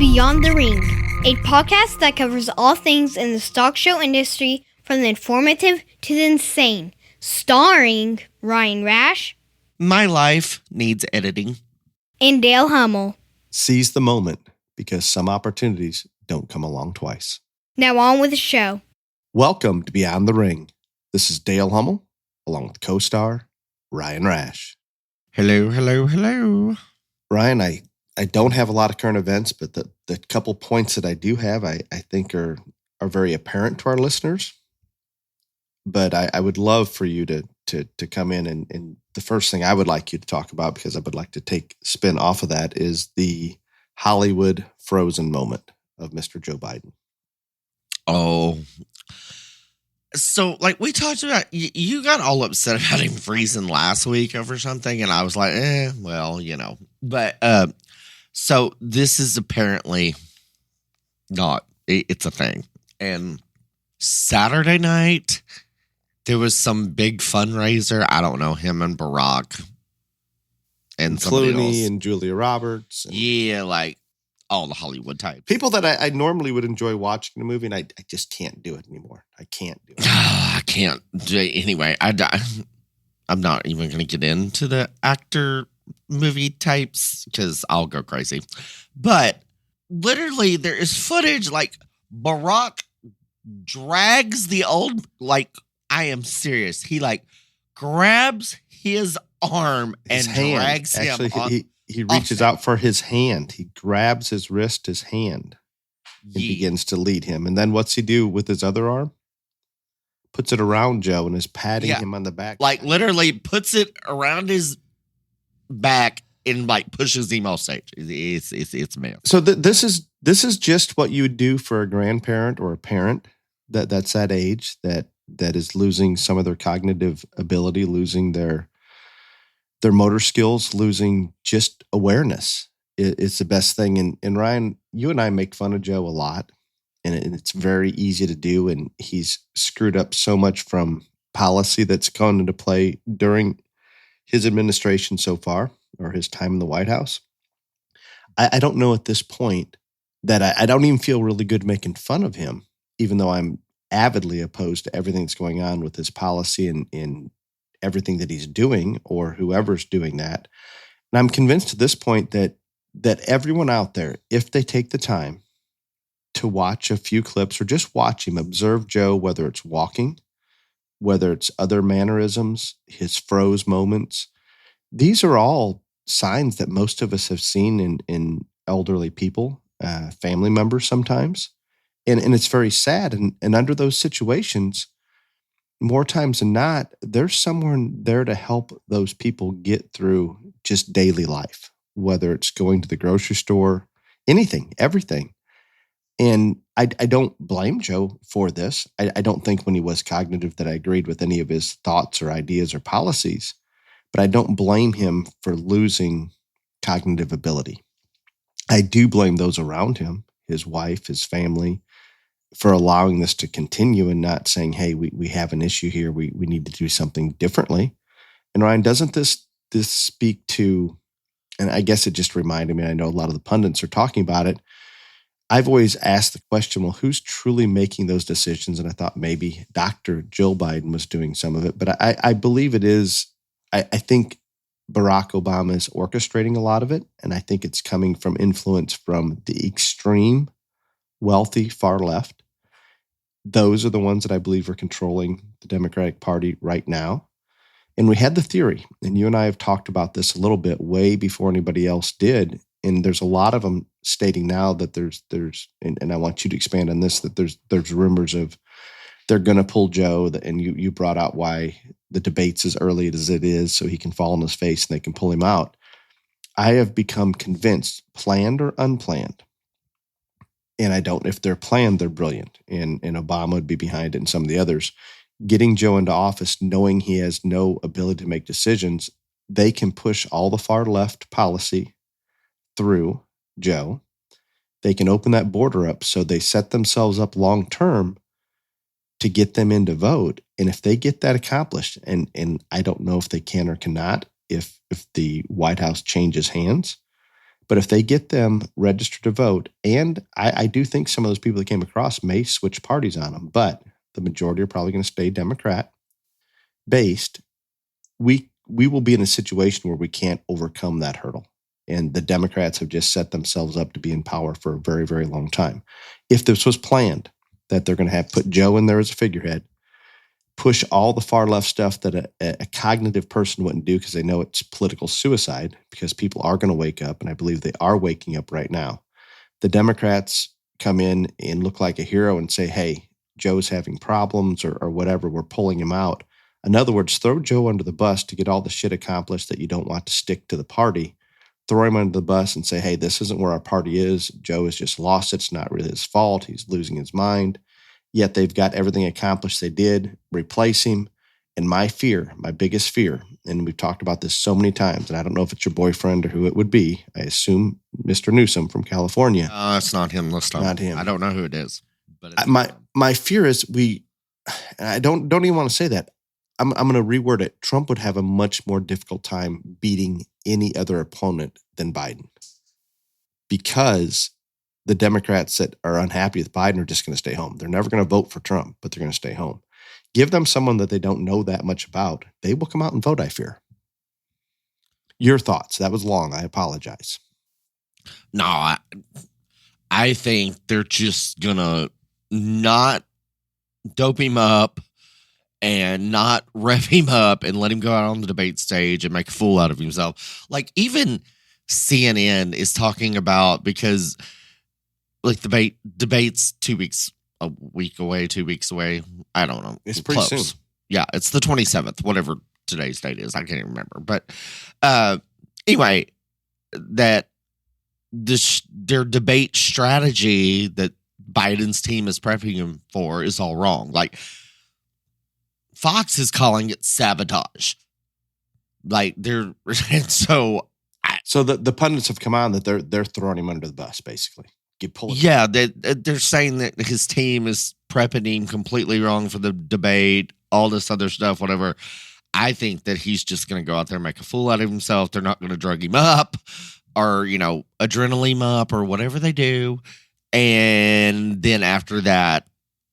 Beyond the Ring, a podcast that covers all things in the stock show industry from the informative to the insane, starring Ryan Rash, My life needs editing, and Dale Hummel. Seize the moment, because some opportunities don't come along twice. Now on with the show. Welcome to Beyond the Ring. This is Dale Hummel, along with co-star Ryan Rash. Hello. Ryan, I don't have a lot of current events, but the couple points that I do have, I think are very apparent to our listeners. But I would love for you to come in and the first thing I would like you to talk about, because I would like to take spin off of that, is the Hollywood Frozen moment of Mr. Joe Biden. Oh, so like we talked about, you got all upset about him freezing last week over something, and I was like, well, But so this is apparently not. It's a thing. And Saturday night, there was some big fundraiser. I don't know, him and Barack and Clooney and Julia Roberts. Yeah, like all the Hollywood types. People that I normally would enjoy watching the movie, and I just can't do it anymore. I can't do it. I can't do it. Anyway, I'm not even going to get into the actor movie types because I'll go crazy. But literally, there is footage like Barack drags the old, like, I am serious. He like grabs his arm and drags him. Actually, he reaches out for his hand. He grabs his wrist, his hand, and begins to lead him. And then what's he do with his other arm? Puts it around Joe and is patting him on the back. Like literally puts it around his back and like pushes him off stage. It's man. So this is just what you would do for a grandparent or a parent that's that age that is losing some of their cognitive ability, losing their motor skills, losing just awareness. It's the best thing. And Ryan, you and I make fun of Joe a lot, and it's very easy to do. And he's screwed up so much from policy that's gone into play during his administration so far, or his time in the White House. I don't know at this point that I don't even feel really good making fun of him, even though I'm avidly opposed to everything that's going on with his policy and everything that he's doing, or whoever's doing that. And I'm convinced at this point that everyone out there, if they take the time to watch a few clips or just watch him, observe Joe, whether it's walking, whether it's other mannerisms, his froze moments, these are all signs that most of us have seen in elderly people, family members sometimes. And it's very sad. And under those situations, more times than not, there's someone there to help those people get through just daily life, whether it's going to the grocery store, anything, everything. And I don't blame Joe for this. I don't think when he was cognitive that I agreed with any of his thoughts or ideas or policies, but I don't blame him for losing cognitive ability. I do blame those around him, his wife, his family, for allowing this to continue and not saying, hey, we have an issue here. We need to do something differently. And Ryan, doesn't this speak to, and I guess it just reminded me, I know a lot of the pundits are talking about it. I've always asked the question, well, who's truly making those decisions? And I thought maybe Dr. Jill Biden was doing some of it, but I believe it is, I think Barack Obama is orchestrating a lot of it. And I think it's coming from influence from the extreme wealthy far left. Those are the ones that I believe are controlling the Democratic Party right now. And we had the theory, and you and I have talked about this a little bit way before anybody else did. And there's a lot of them stating now that there's and I want you to expand on this, that there's rumors of they're going to pull Joe, and you brought out why the debate's as early as it is, so he can fall on his face and they can pull him out. I have become convinced, planned or unplanned, and I don't, if they're planned, they're brilliant. And Obama would be behind it and some of the others. Getting Joe into office, knowing he has no ability to make decisions, they can push all the far left policy through Joe. They can open that border up so they set themselves up long term to get them in to vote. And if they get that accomplished, and I don't know if they can or cannot, if the White House changes hands, But if they get them registered to vote, and I do think some of those people that came across may switch parties on them, but the majority are probably going to stay Democrat based. We will be in a situation where we can't overcome that hurdle. And the Democrats have just set themselves up to be in power for a very, very long time. If this was planned, that they're going to have put Joe in there as a figurehead, push all the far left stuff that a cognitive person wouldn't do because they know it's political suicide, because people are going to wake up, and I believe they are waking up right now. The Democrats come in and look like a hero and say, hey, Joe's having problems or whatever, we're pulling him out. In other words, throw Joe under the bus to get all the shit accomplished that you don't want to stick to the party. Throw him under the bus and say, hey, this isn't where our party is. Joe has just lost it. It's not really his fault. He's losing his mind. Yet they've got everything accomplished they did. Replace him. And my fear, my biggest fear, and we've talked about this so many times, and I don't know if it's your boyfriend or who it would be. I assume Mr. Newsom from California. It's not him this time. Not him. I don't know who it is. But it's my fear is I don't even want to say that. I'm going to reword it. Trump would have a much more difficult time beating any other opponent than Biden, because the Democrats that are unhappy with Biden are just going to stay home. They're never going to vote for Trump, but they're going to stay home. Give them someone that they don't know that much about. They will come out and vote, I fear. Your thoughts? That was long. I apologize. No, I think they're just going to not dope him up and not rev him up and let him go out on the debate stage and make a fool out of himself. Like, even CNN is talking about, because like debates 2 weeks, a week away, 2 weeks away. I don't know. It's pretty soon. Yeah, it's the 27th, whatever today's date is. I can't even remember. But anyway, that their debate strategy that Biden's team is prepping him for is all wrong. Like, Fox is calling it sabotage. Like, they're so the pundits have come on that they're throwing him under the bus, basically. Yeah, they're saying that his team is prepping him completely wrong for the debate, all this other stuff, whatever. I think that he's just going to go out there and make a fool out of himself. They're not going to drug him up or, adrenaline him up or whatever they do. And then after that,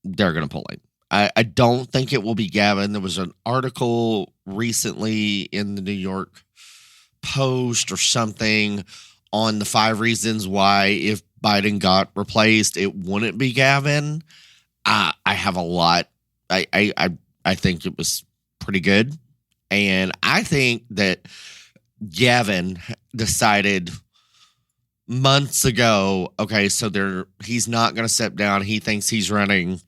they're going to pull him. I don't think it will be Gavin. There was an article recently in the New York Post or something on the 5 reasons why, if Biden got replaced, it wouldn't be Gavin. I have a lot. I think it was pretty good. And I think that Gavin decided months ago, okay, so he's not going to step down. He thinks he's running.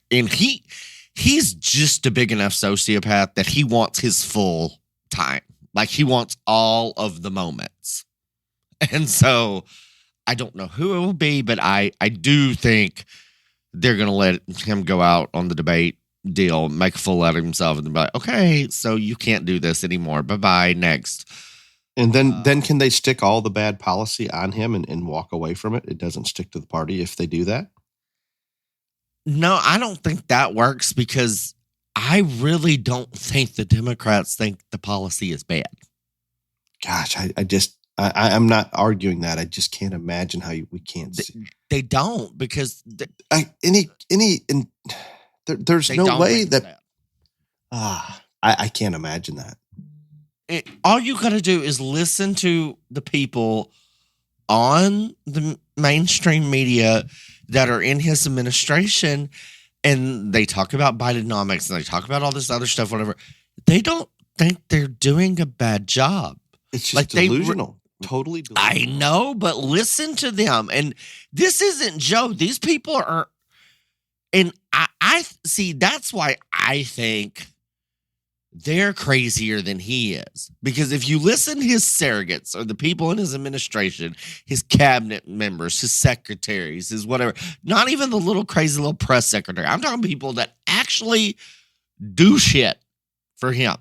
And he's just a big enough sociopath that he wants his full time. Like, he wants all of the moments. And so I don't know who it will be, but I do think they're going to let him go out on the debate deal, make a fool out of himself, and be like, okay, so you can't do this anymore. Bye-bye, next. And then can they stick all the bad policy on him and walk away from it? It doesn't stick to the party if they do that? No, I don't think that works, because I really don't think the Democrats think the policy is bad. Gosh, I'm not arguing that. I just can't imagine how we can't see. They don't, because there's no way that. I can't imagine that. All you got to do is listen to the people on the mainstream media that are in his administration, and they talk about Bidenomics and they talk about all this other stuff, whatever. They don't think they're doing a bad job. It's just delusional. Totally delusional. I know, but listen to them. And this isn't Joe. These people are, and I see, that's why I think they're crazier than he is. Because if you listen to his surrogates or the people in his administration, his cabinet members, his secretaries, his whatever, not even the little crazy little press secretary. I'm talking people that actually do shit for him.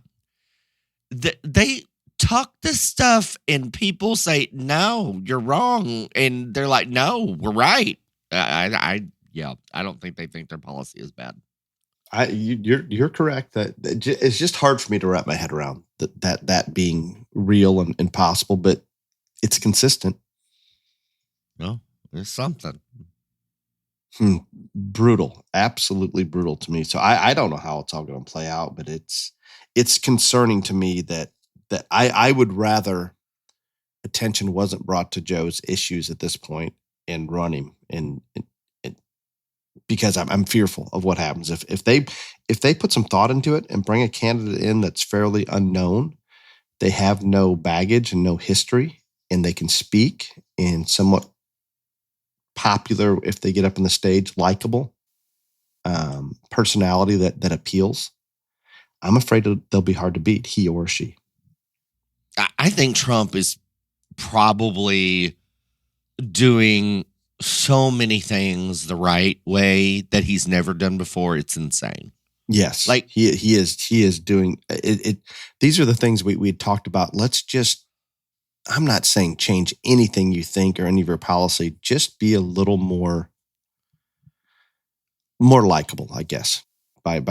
They talk this stuff and people say, no, you're wrong. And they're like, no, we're right. I don't think they think their policy is bad. You're correct. That it's just hard for me to wrap my head around that being real and possible. But It's consistent. No, it's something. Brutal, absolutely brutal to me. So I don't know how it's all going to play out, but it's concerning to me that I would rather attention wasn't brought to Joe's issues at this point and run him and because I'm fearful of what happens if they put some thought into it and bring a candidate in that's fairly unknown. They have no baggage and no history, and they can speak and somewhat popular if they get up on the stage, likable, personality that appeals. I'm afraid they'll be hard to beat, he or she. I think Trump is probably doing so many things the right way that he's never done before. It's insane. Yes, like he is doing it. These are the things we had talked about. Let's just. I'm not saying change anything you think or any of your policy. Just be a little more likable, I guess, by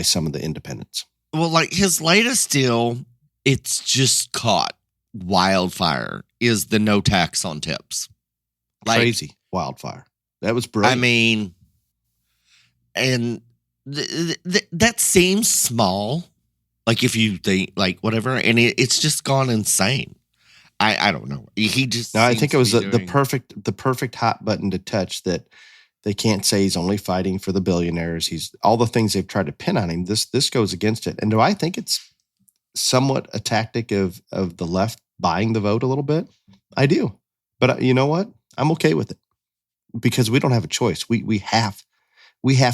some of the independents. Well, like his latest deal, it's just caught wildfire, is the no tax on tips. Like, crazy wildfire. That was brilliant. I mean, and that seems small, like if you think like whatever, and it's just gone insane. I don't know. He just. No, I think it was the perfect hot button to touch that they can't say he's only fighting for the billionaires. He's all the things they've tried to pin on him. This goes against it. And do I think it's somewhat a tactic of the left buying the vote a little bit? I do. But you know what? I'm okay with it because we don't have a choice. We have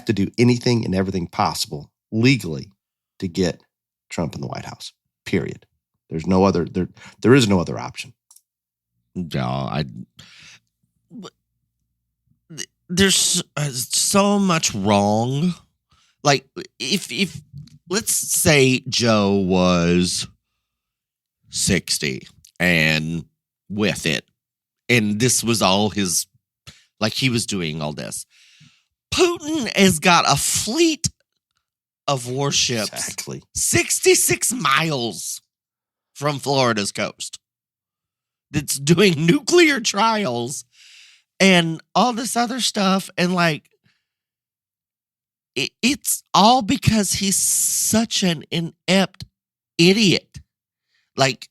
to do anything and everything possible legally to get Trump in the White House. Period. There's no other. There is no other option. No, there's so much wrong. Like if let's say Joe was 60 and with it, and this was all his, like he was doing all this. Putin has got a fleet of warships, exactly 66 miles from Florida's coast, that's doing nuclear trials and all this other stuff. And like, it's all because he's such an inept idiot. Like,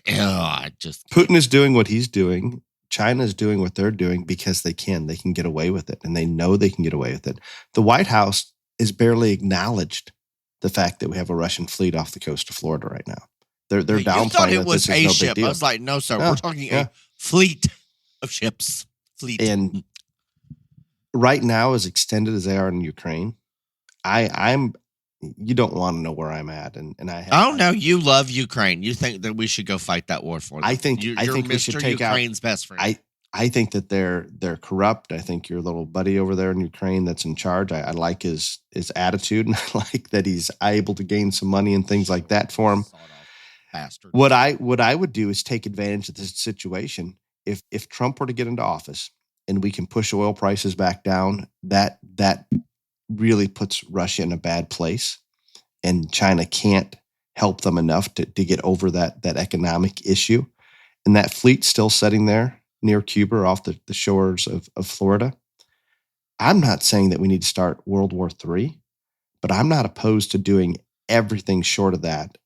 Putin is doing what he's doing. China is doing what they're doing because they can get away with it. And they know they can get away with it. The White House is barely acknowledged the fact that we have a Russian fleet off the coast of Florida right now. They're downplaying. You thought it was a no ship. I was like, no, sir. We're talking a fleet of ships. Fleet. And right now, as extended as they are in Ukraine, I'm. You don't want to know where I'm at, and I. Oh no, you love Ukraine. You think that we should go fight that war for them. I think we should take Ukraine's best friend. I think that they're corrupt. I think your little buddy over there in Ukraine that's in charge. I like his attitude, and I like that he's able to gain some money and things like that for him. Bastard. What I would do is take advantage of this situation. If Trump were to get into office and we can push oil prices back down, that really puts Russia in a bad place, and China can't help them enough to get over that economic issue. And that fleet still sitting there near Cuba or off the shores of Florida. I'm not saying that we need to start World War III, but I'm not opposed to doing everything short of that,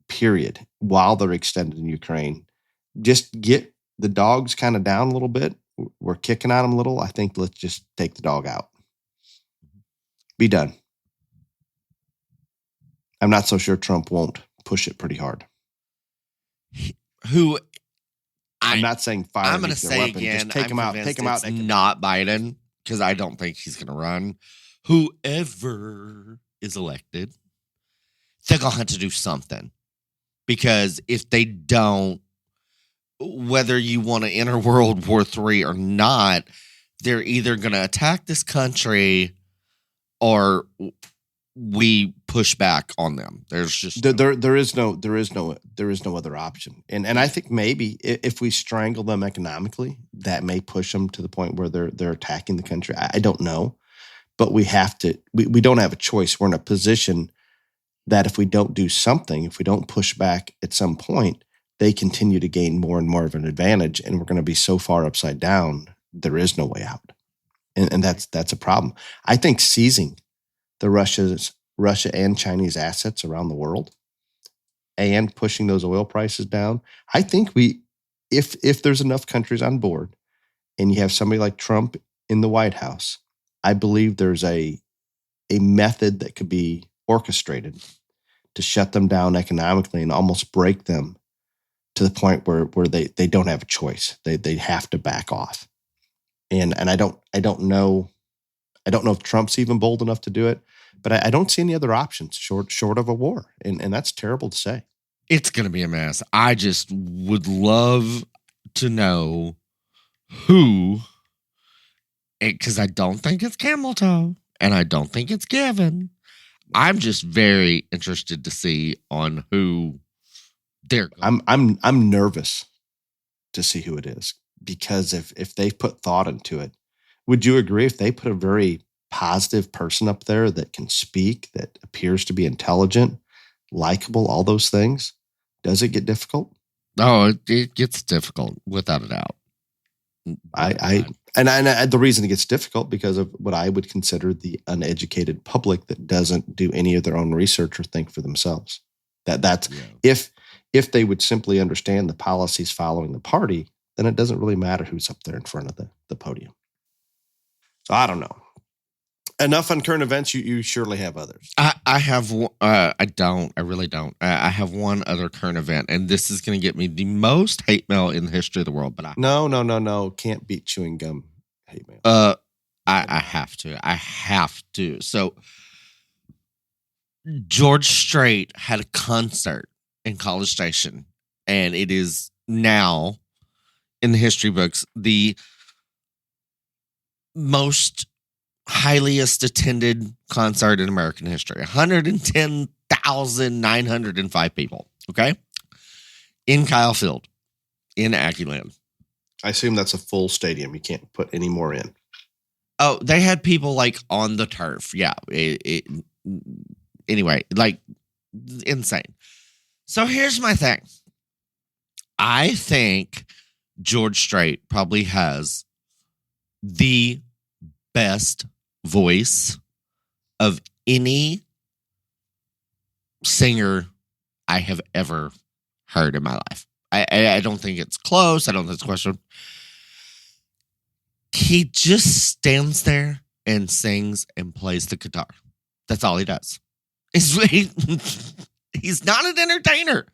period, while they're extended in Ukraine. Just get the dogs kind of down a little bit. We're kicking on them a little. I think let's just take the dog out. Be done. I'm not so sure Trump won't push it pretty hard. I'm not saying fire. I'm going to say weapon. again, just take him out. Take him out. Not Biden, because I don't think he's going to run. Whoever is elected, they're going to have to do something. Because if they don't, whether you want to enter World War III or not, they're either going to attack this country or we push back on them. There's just there is no other option. And I think maybe if we strangle them economically, that may push them to the point where they're attacking the country. I don't know, but we have to. We don't have a choice. We're in a position that if we don't do something, if we don't push back at some point, they continue to gain more and more of an advantage, and we're going to be so far upside down, there is no way out. And that's a problem. I think seizing the Russia and Chinese assets around the world and pushing those oil prices down, I think if there's enough countries on board and you have somebody like Trump in the White House, I believe there's a method that could be orchestrated to shut them down economically and almost break them to the point where they don't have a choice. They have to back off. And I don't know if Trump's even bold enough to do it, but I don't see any other options short of a war. And that's terrible to say. It's going to be a mess. I just would love to know who, because I don't think it's Camel Toe and I don't think it's Kevin. I'm just very interested to see on who they're going. I'm nervous to see who it is, because if they put thought into it, would you agree if they put a very positive person up there that can speak, that appears to be intelligent, likable, all those things, does it get difficult? Oh, it gets difficult without a doubt. And the reason it gets difficult because of what I would consider the uneducated public that doesn't do any of their own research or think for themselves. That's if they would simply understand the policies following the party, then it doesn't really matter who's up there in front of the podium. So I don't know. Enough on current events. You surely have others. I have. I don't. I really don't. I have one other current event, and this is going to get me the most hate mail in the history of the world. But no. Can't beat chewing gum hate mail. I have to. I have to. So George Strait had a concert in College Station, and it is now in the history books the most highest attended concert in American history. 110,905 people. Okay. In Kyle Field in Aggieland. I assume that's a full stadium. You can't put any more in. Oh, they had people like on the turf. Yeah. Anyway, like insane. So here's my thing. I think George Strait probably has the best voice of any singer I have ever heard in my life. I don't think it's close. I don't think it's a question. He just stands there and sings and plays the guitar. That's all he does. He's not an entertainer.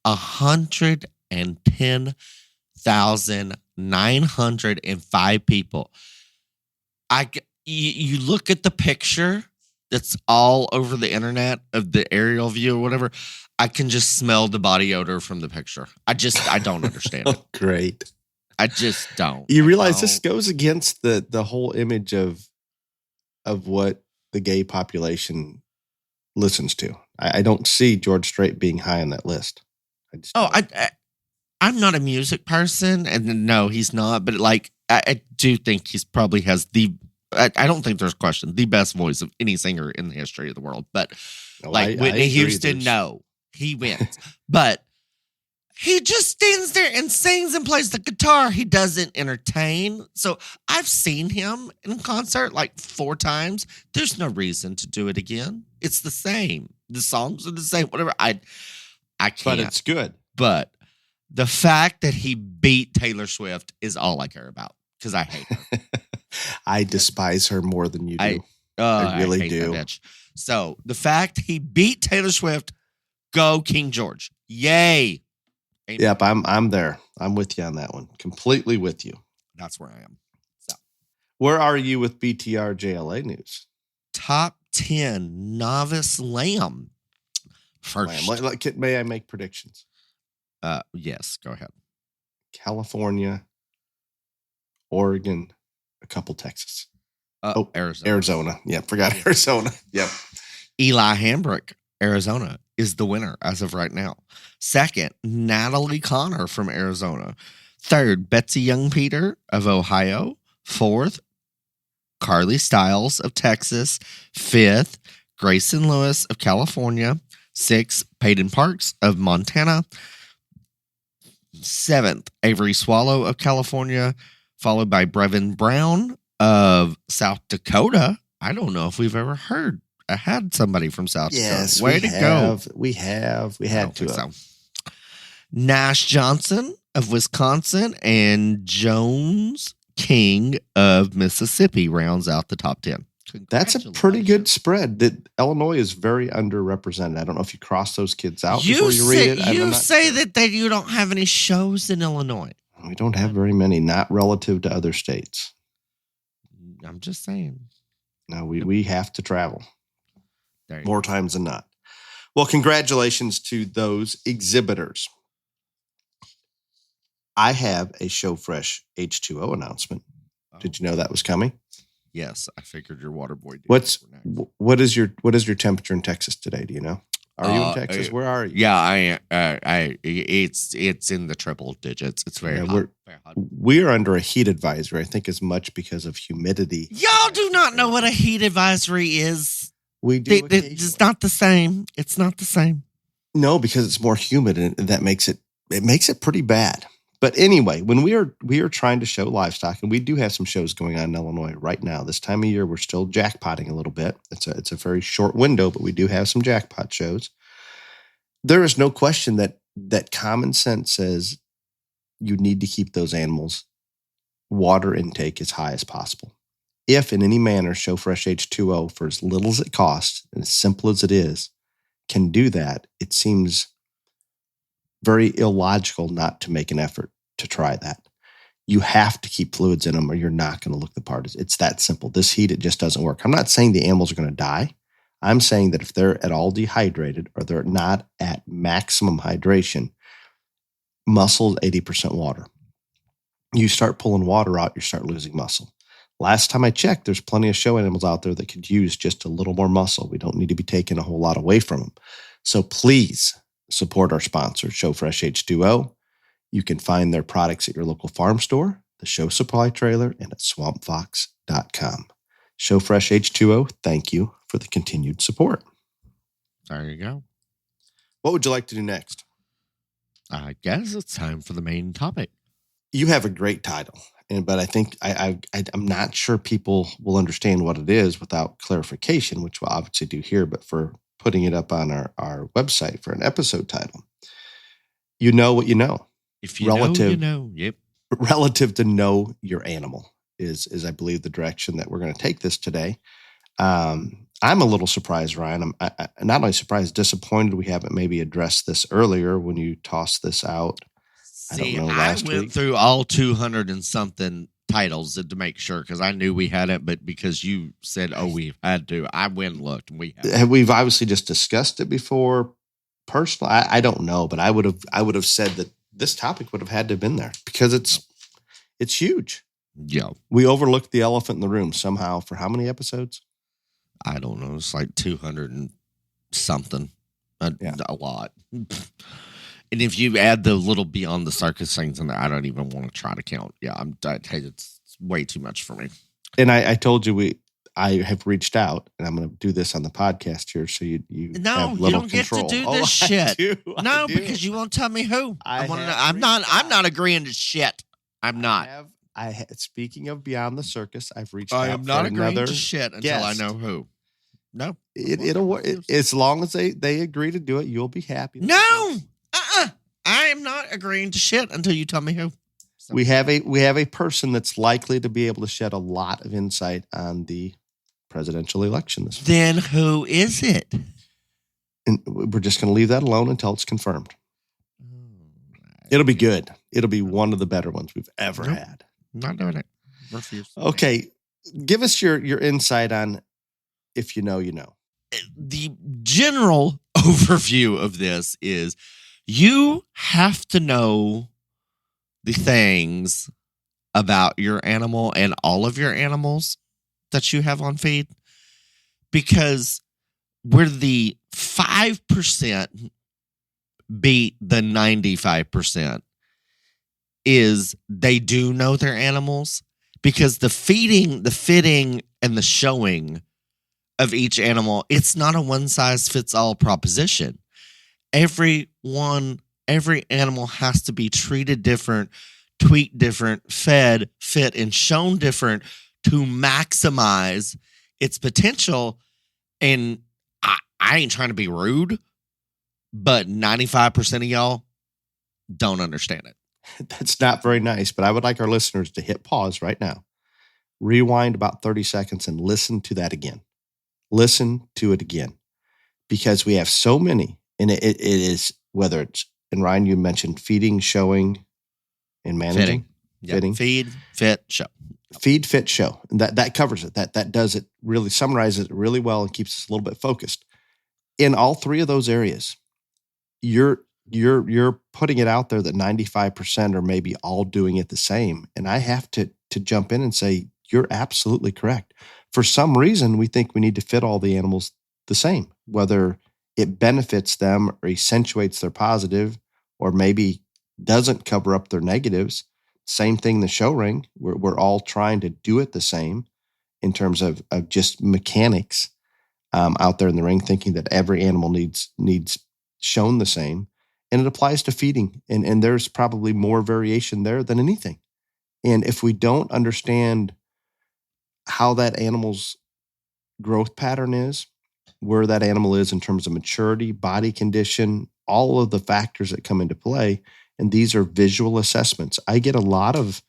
110,905 people. You look at the picture that's all over the internet of the aerial view or whatever. I can just smell the body odor from the picture. I don't understand it. Great. I just don't. You realize this goes against the whole image of what the gay population listens to. I don't see George Strait being high on that list. I'm not a music person, and no, he's not. But like, I do think he's probably has I don't think there's a question, the best voice of any singer in the history of the world. But Whitney Houston, no, he wins. But he just stands there and sings and plays the guitar. He doesn't entertain. So I've seen him in concert like 4 times. There's no reason to do it again. It's the same. The songs are the same. Whatever. I can't. But it's good. But the fact that he beat Taylor Swift is all I care about, because I hate her. I despise her more than you do. I really hate do. That bitch. So the fact he beat Taylor Swift, go King George. Yay. Amen. Yep, I'm there. I'm with you on that one. Completely with you. That's where I am. So, where are you with BTR JLA news? Top 10 novice lamb. First. May I make predictions? Yes, go ahead. California, Oregon, a couple Texas. Arizona. Yeah, forgot Arizona. Yep. Eli Hambrick, Arizona, is the winner as of right now. Second, Natalie Connor from Arizona. Third, Betsy Young Peter of Ohio. Fourth, Carly Stiles of Texas. Fifth, Grayson Lewis of California. Sixth, Peyton Parks of Montana. 7th, Avery Swallow of California, followed by Brevin Brown of South Dakota. I don't know if we've ever had somebody from South Yes, Dakota. Way to go. We had to. So. Nash Johnson of Wisconsin and Jones King of Mississippi rounds out the top 10. That's a pretty good spread. That Illinois is very underrepresented. I don't know if you cross those kids out before you read it. You say that you don't have any shows in Illinois. We don't have very many, not relative to other states. I'm just saying. No, we have to travel more Go. times than not. Well, congratulations to those exhibitors. I have a Show Fresh H2O announcement. Did you know that was coming? Yes, I figured your water boy did. What is your temperature in Texas today? Do you know? Are you in Texas? Where are you? Yeah, it's in the triple digits. It's very hot. Very hot. We are under a heat advisory. I think as much because of humidity. Y'all do not know what a heat advisory is. We do. It's not the same. It's not the same. No, because it's more humid, and that makes it pretty bad. But anyway, when we are trying to show livestock, and we do have some shows going on in Illinois right now. This time of year, we're still jackpotting a little bit. It's a very short window, but we do have some jackpot shows. There is no question that common sense says you need to keep those animals' water intake as high as possible. If in any manner Show Fresh H2O, for as little as it costs and as simple as it is, can do that, it seems very illogical not to make an effort to try that. You have to keep fluids in them or you're not going to look the part. It's that simple. This heat, it just doesn't work. I'm not saying the animals are going to die. I'm saying that if they're at all dehydrated or they're not at maximum hydration, muscle is 80% water. You start pulling water out, you start losing muscle. Last time I checked, there's plenty of show animals out there that could use just a little more muscle. We don't need to be taking a whole lot away from them. So please support our sponsor, Show Fresh H2O. You can find their products at your local farm store, the Show Supply Trailer, and at swampfox.com. Show Fresh H2O, thank you for the continued support. There you go. What would you like to do next? I guess it's time for the main topic. You have a great title, but I think I'm not sure people will understand what it is without clarification, which we'll obviously do here, but for putting it up on our website for an episode title. You know what you know. If you know, you know. Yep. Relative to know your animal is I believe the direction that we're going to take this today. I'm a little surprised, Ryan. I'm not only surprised, disappointed we haven't maybe addressed this earlier when you tossed this out. See, I don't know, last went week. through all 200 and something titles to make sure because I knew we had it, but because you said, "Oh, we had to," I went and looked, and we have. We've obviously just discussed it before. Personally, I don't know, but I would have said that this topic would have had to have been there because it's huge. Yeah, we overlooked the elephant in the room somehow for how many episodes? I don't know. It's like 200 and something. A lot. And if you add the little beyond the circus things in there, I don't even want to try to count. Yeah, it's way too much for me. And I told you I have reached out, and I'm going to do this on the podcast here, so you have little you don't control. Get to do this shit. I do. Because you won't tell me who. I'm not agreeing to shit. I'm not. Speaking of beyond the circus, I've reached I out. am not for agreeing to shit until guest. I know who. No, it'll work. As long as they agree to do it, you'll be happy. No, I am not agreeing to shit until you tell me who. So. We have a person that's likely to be able to shed a lot of insight on the presidential election this week. Then who is it? And we're just going to leave that alone until it's confirmed. It'll be good. It'll be one of the better ones we've ever had. I'm not doing it. Refuse. Okay, give us your insight on if you know, you know. The general overview of this is you have to know the things about your animal and all of your animals that you have on feed, because where the 5% beat the 95% is they do know their animals, because the feeding, the fitting, and the showing of each animal, it's not a one-size-fits-all proposition. Every one every animal has to be treated different, tweaked different, fed, fit, and shown different to maximize its potential. And I ain't trying to be rude, but 95% of y'all don't understand it. That's not very nice, but I would like our listeners to hit pause right now, rewind about 30 seconds, and listen to that again. Listen to it again, because we have so many, and it is, whether it's, and Ryan, you mentioned feeding, showing, and managing. Fitting. Yep. Fitting. Feed, fit, show. Feed, fit, show. And that covers it. That does it, really summarizes it really well and keeps us a little bit focused. In all three of those areas, you're putting it out there that 95% are maybe all doing it the same. And I have to jump in and say, you're absolutely correct. For some reason, we think we need to fit all the animals the same, whether it benefits them or accentuates their positive, or maybe doesn't cover up their negatives. Same thing, the show ring. We're all trying to do it the same in terms of just mechanics out there in the ring, thinking that every animal needs shown the same. And it applies to feeding. And there's probably more variation there than anything. And if we don't understand how that animal's growth pattern is, where that animal is in terms of maturity, body condition, all of the factors that come into play, and these are visual assessments. I get a lot of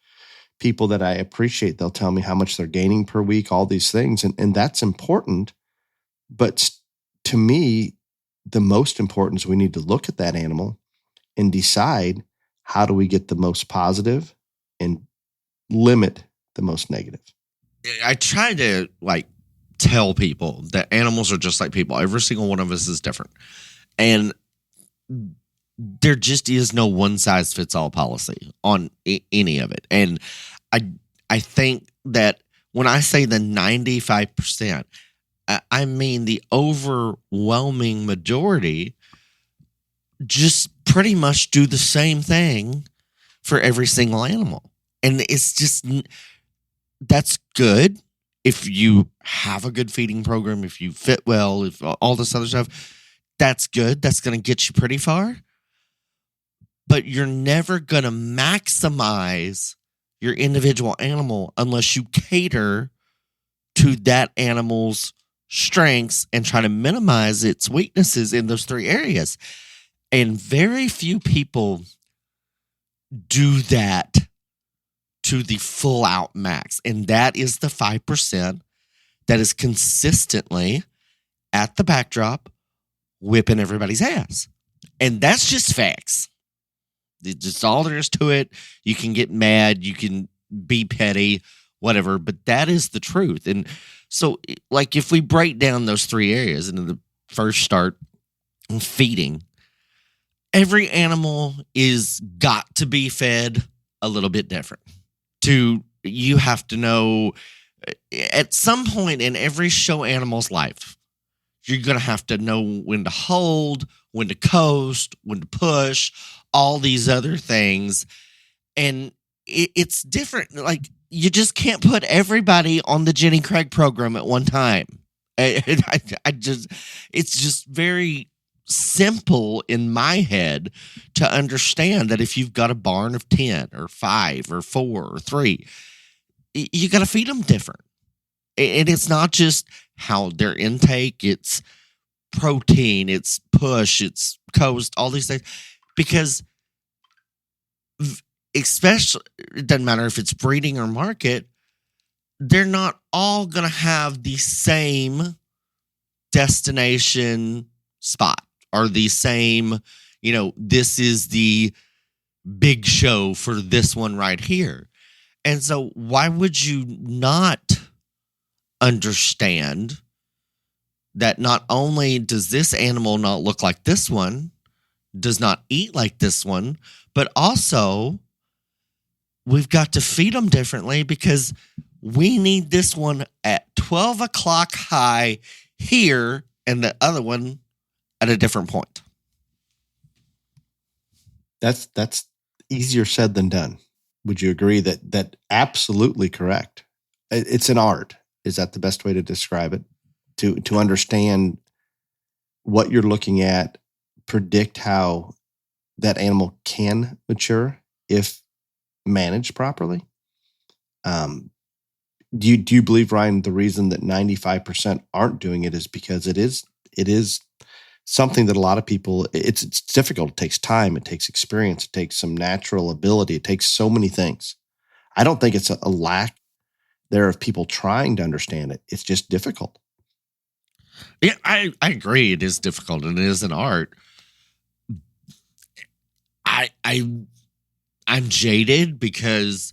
people that I appreciate. They'll tell me how much they're gaining per week, all these things. And that's important. But to me, the most important is we need to look at that animal and decide, how do we get the most positive and limit the most negative. I try to tell people that animals are just like people. Every single one of us is different. And there just is no one size fits all policy on any of it. And I think that when I say the 95%, I mean the overwhelming majority just pretty much do the same thing for every single animal. And it's just, that's good if you have a good feeding program, if you fit well, if all this other stuff, that's good. That's going to get you pretty far. But you're never going to maximize your individual animal unless you cater to that animal's strengths and try to minimize its weaknesses in those three areas. And very few people do that to the full out max. And that is the 5% that is consistently at the backdrop whipping everybody's ass. And that's just facts. It's just all there is to it. You can get mad, you can be petty, whatever, but that is the truth. And so, if we break down those three areas into the first start, feeding, every animal is got to be fed a little bit different. You have to know at some point in every show animal's life, you're going to have to know when to hold, when to coast, when to push, all these other things. And it's different. You just can't put everybody on the Jenny Craig program at one time. It's just very simple in my head to understand that if you've got a barn of 10 or 5 or 4 or 3, you got to feed them different. And it's not just how their intake, it's protein, it's push, it's coast, all these things. Because especially, it doesn't matter if it's breeding or market, they're not all going to have the same destination spot or the same, this is the big show for this one right here. And so why would you not understand that not only does this animal not look like this one, does not eat like this one, but also we've got to feed them differently because we need this one at 12 o'clock high here and the other one at a different point. That's easier said than done. Would you agree that absolutely correct? It's an art. Is that the best way to describe it? To understand what you're looking at, predict how that animal can mature if managed properly. Do you believe, Ryan, the reason that 95% aren't doing it is because it is something that a lot of people, it's difficult. It takes time. It takes experience. It takes some natural ability. It takes so many things. I don't think it's a lack there of people trying to understand it. It's just difficult. Yeah, I agree. It is difficult and it is an art. I'm jaded because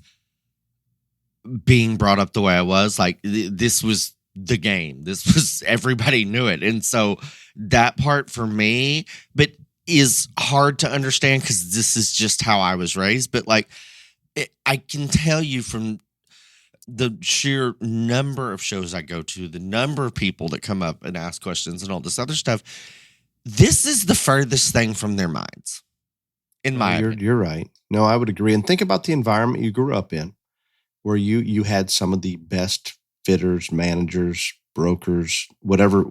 being brought up the way I was, like this was the game. This was, everybody knew it. And so that part for me, but is hard to understand because this is just how I was raised. But like, I can tell you from the sheer number of shows I go to, the number of people that come up and ask questions and all this other stuff, this is the furthest thing from their minds. In my opinion. You're right. No, I would agree. And think about the environment you grew up in, where you had some of the best fitters, managers, brokers, whatever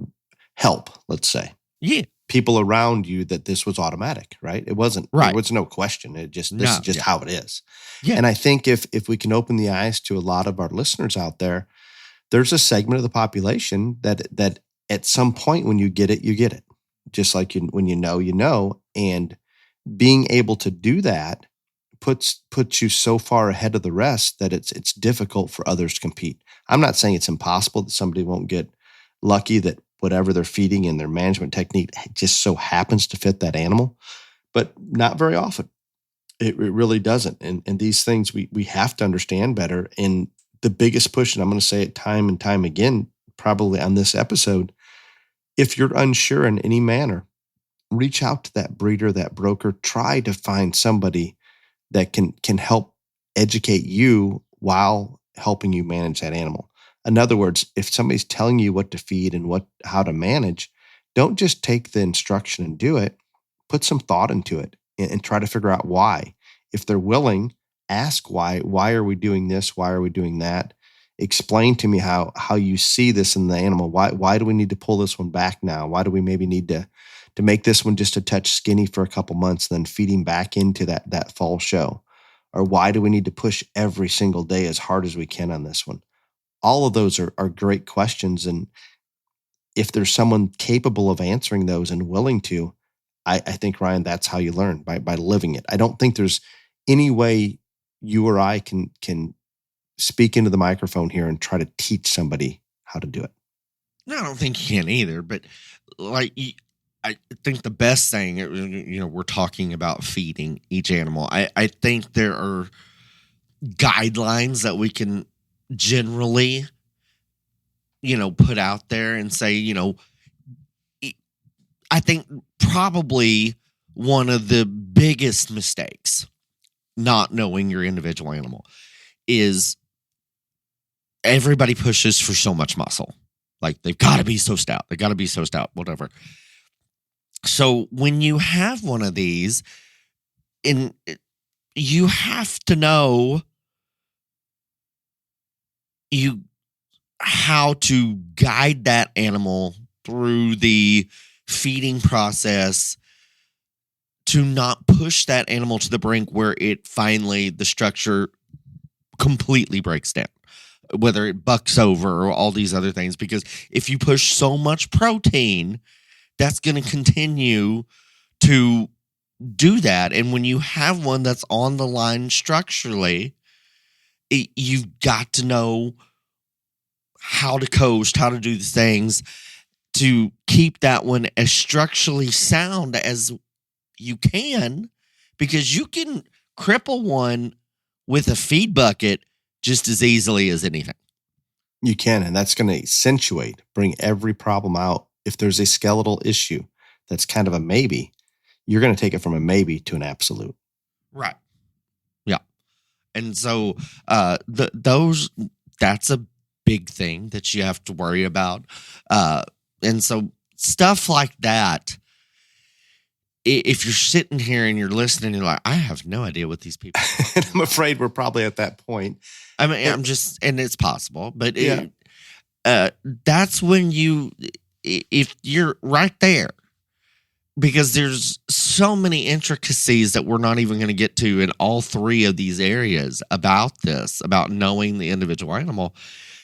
help, let's say. Yeah. People around you that this was automatic, right? It wasn't, right. There was no question. This is just how it is. Yeah. And I think if we can open the eyes to a lot of our listeners out there, there's a segment of the population that at some point when you get it, you get it. Just like when you know, and being able to do that puts you so far ahead of the rest that it's difficult for others to compete. I'm not saying it's impossible that somebody won't get lucky that whatever they're feeding and their management technique just so happens to fit that animal, but not very often. It really doesn't. And these things we have to understand better. And the biggest push, and I'm going to say it time and time again, probably on this episode, if you're unsure in any manner, reach out to that breeder, that broker, try to find somebody that can help educate you while helping you manage that animal. In other words, if somebody's telling you what to feed and how to manage, don't just take the instruction and do it. Put some thought into it and try to figure out why. If they're willing, ask why. Why are we doing this? Why are we doing that? Explain to me how you see this in the animal. Why do we need to pull this one back now? Why do we maybe need to make this one just a touch skinny for a couple months, then feed him back into that fall show? Or why do we need to push every single day as hard as we can on this one? All of those are great questions. And if there's someone capable of answering those and willing to, I think, Ryan, that's how you learn, by living it. I don't think there's any way you or I can speak into the microphone here and try to teach somebody how to do it. No, I don't think you can either. But like, I think the best thing, we're talking about feeding each animal. I think there are guidelines that we can generally, put out there and say, I think probably one of the biggest mistakes, not knowing your individual animal, is everybody pushes for so much muscle. Like they've got to be so stout. They got to be so stout, whatever. So when you have one of these, you have to know how to guide that animal through the feeding process to not push that animal to the brink where it finally, the structure completely breaks down, whether it bucks over or all these other things. Because if you push so much protein, that's going to continue to do that. And when you have one that's on the line structurally, you've got to know how to coast, how to do the things to keep that one as structurally sound as you can, because you can cripple one with a feed bucket just as easily as anything. You can, and that's going to accentuate, bring every problem out. If there's a skeletal issue that's kind of a maybe, you're going to take it from a maybe to an absolute. Right. Yeah. And so that's a big thing that you have to worry about. And so stuff like that, if you're sitting here and you're listening, you're like, I have no idea what these people are. I'm afraid we're probably at that point. I mean, and it's possible, but that's when if you're right there because there's so many intricacies that we're not even going to get to in all three of these areas about this, about knowing the individual animal.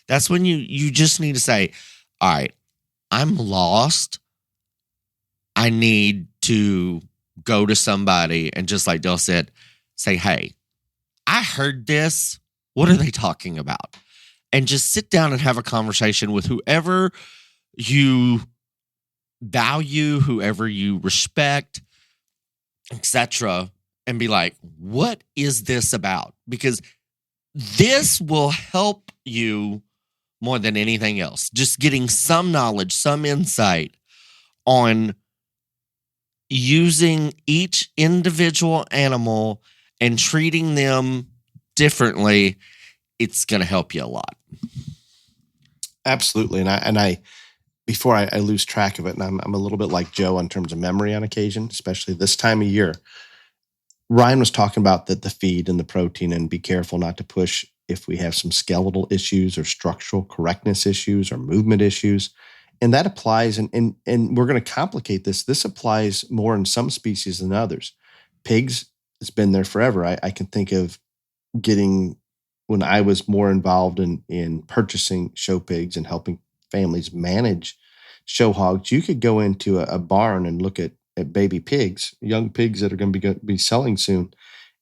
That's when you just need to say, all right, I'm lost. I need to go to somebody and, just like Dale said, say, hey, I heard this. What are they talking about? And just sit down and have a conversation with whoever you value, whoever you respect, etc., and be like, what is this about? Because this will help you more than anything else. Just getting some knowledge, some insight on using each individual animal and treating them differently, it's going to help you a lot. Absolutely. And I before I lose track of it, and I'm a little bit like Joe in terms of memory on occasion, especially this time of year. Ryan was talking about the feed and the protein, and be careful not to push if we have some skeletal issues or structural correctness issues or movement issues. And that applies, and we're going to complicate this. This applies more in some species than others. Pigs, it's been there forever. I can think of when I was more involved in purchasing show pigs and helping families manage show hogs, you could go into a barn and look at baby pigs, young pigs that are going to be selling soon,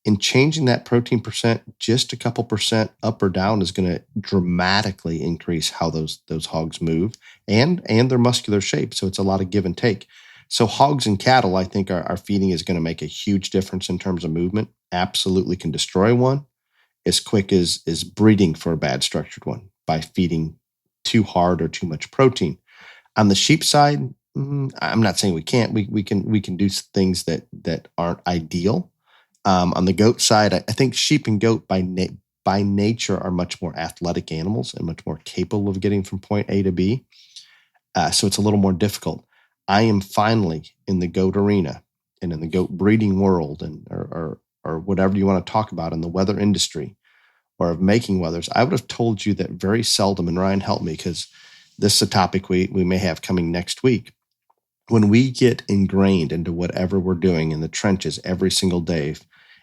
and changing that protein percent just a couple percent up or down is going to dramatically increase how those hogs move and their muscular shape. So it's a lot of give and take. So hogs and cattle, I think our feeding is going to make a huge difference in terms of movement. Absolutely can destroy one as quick as breeding for a bad structured one by feeding too hard or too much protein. On the sheep side, I'm not saying we can't. We can do things that aren't ideal. On the goat side, I think sheep and goat by nature are much more athletic animals and much more capable of getting from point A to B. So it's a little more difficult. I am finally in the goat arena and in the goat breeding world or whatever you want to talk about in the weather industry or of making wethers. I would have told you that very seldom, and Ryan helped me because this is a topic we may have coming next week. When we get ingrained into whatever we're doing in the trenches every single day,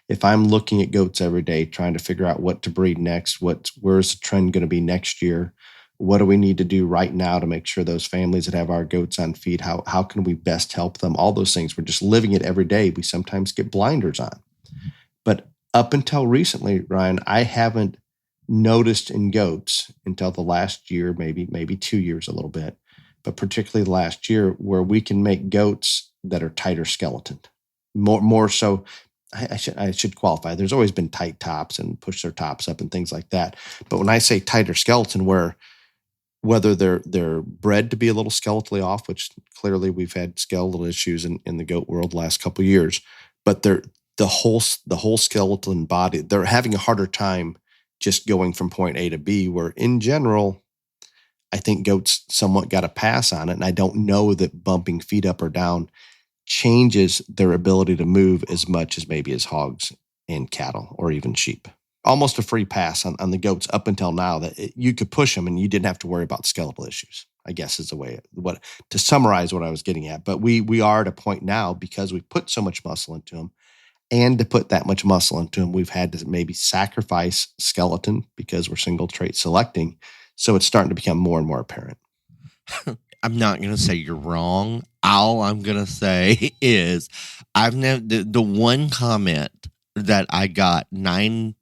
if I'm looking at goats every day, trying to figure out what to breed next, where's the trend going to be next year, what do we need to do right now to make sure those families that have our goats on feed, how can we best help them? All those things. We're just living it every day. We sometimes get blinders on. But up until recently, Ryan, I haven't noticed in goats until the last year, maybe 2 years a little bit, but particularly last year, where we can make goats that are tighter skeletoned. More so, I should qualify. There's always been tight tops and push their tops up and things like that. But when I say tighter skeleton, whether they're bred to be a little skeletally off, which clearly we've had skeletal issues in the goat world the last couple of years, but the whole skeleton body, they're having a harder time just going from point A to B, where in general, I think goats somewhat got a pass on it. And I don't know that bumping feet up or down changes their ability to move as much as maybe as hogs and cattle or even sheep. Almost a free pass on the goats up until now, that you could push them and you didn't have to worry about skeletal issues, I guess is the way to summarize what I was getting at. But we are at a point now, because we put so much muscle into them, and to put that much muscle into them, we've had to maybe sacrifice skeleton because we're single trait selecting. So it's starting to become more and more apparent. I'm not going to say you're wrong. All I'm going to say is I've never, the one comment that I got 99%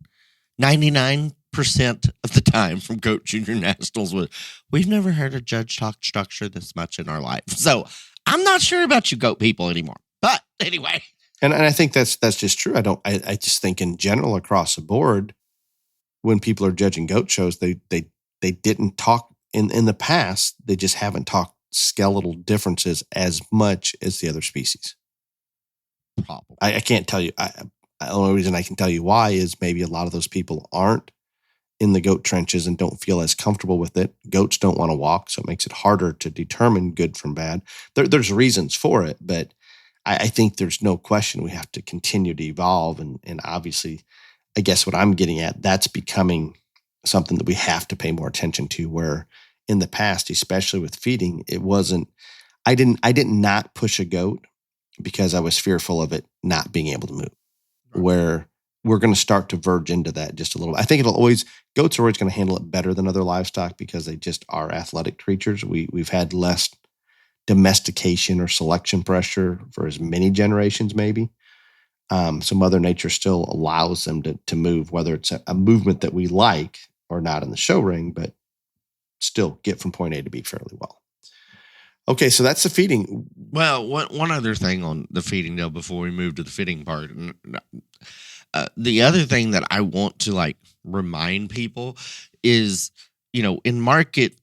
of the time from Goat Junior Nationals was, we've never heard a judge talk structure this much in our life. So I'm not sure about you goat people anymore. But anyway. And I think that's just true. I just think in general across the board, when people are judging goat shows, they didn't talk in the past. They just haven't talked skeletal differences as much as the other species. Probably. I can't tell you. The only reason I can tell you why is maybe a lot of those people aren't in the goat trenches and don't feel as comfortable with it. Goats don't want to walk, so it makes it harder to determine good from bad. There's reasons for it, but I think there's no question we have to continue to evolve. And obviously, I guess what I'm getting at, that's becoming something that we have to pay more attention to, where in the past, especially with feeding, it wasn't, I did not push a goat because I was fearful of it not being able to move, where we're going to start to verge into that just a little bit. I think goats are always going to handle it better than other livestock because they just are athletic creatures. We've had less domestication or selection pressure for as many generations, maybe. So Mother Nature still allows them to move, whether it's a movement that we like or not in the show ring, but still get from point A to B fairly well. Okay, so that's the feeding. Well, one other thing on the feeding, though, before we move to the fitting part. The other thing that I want to remind people is, in market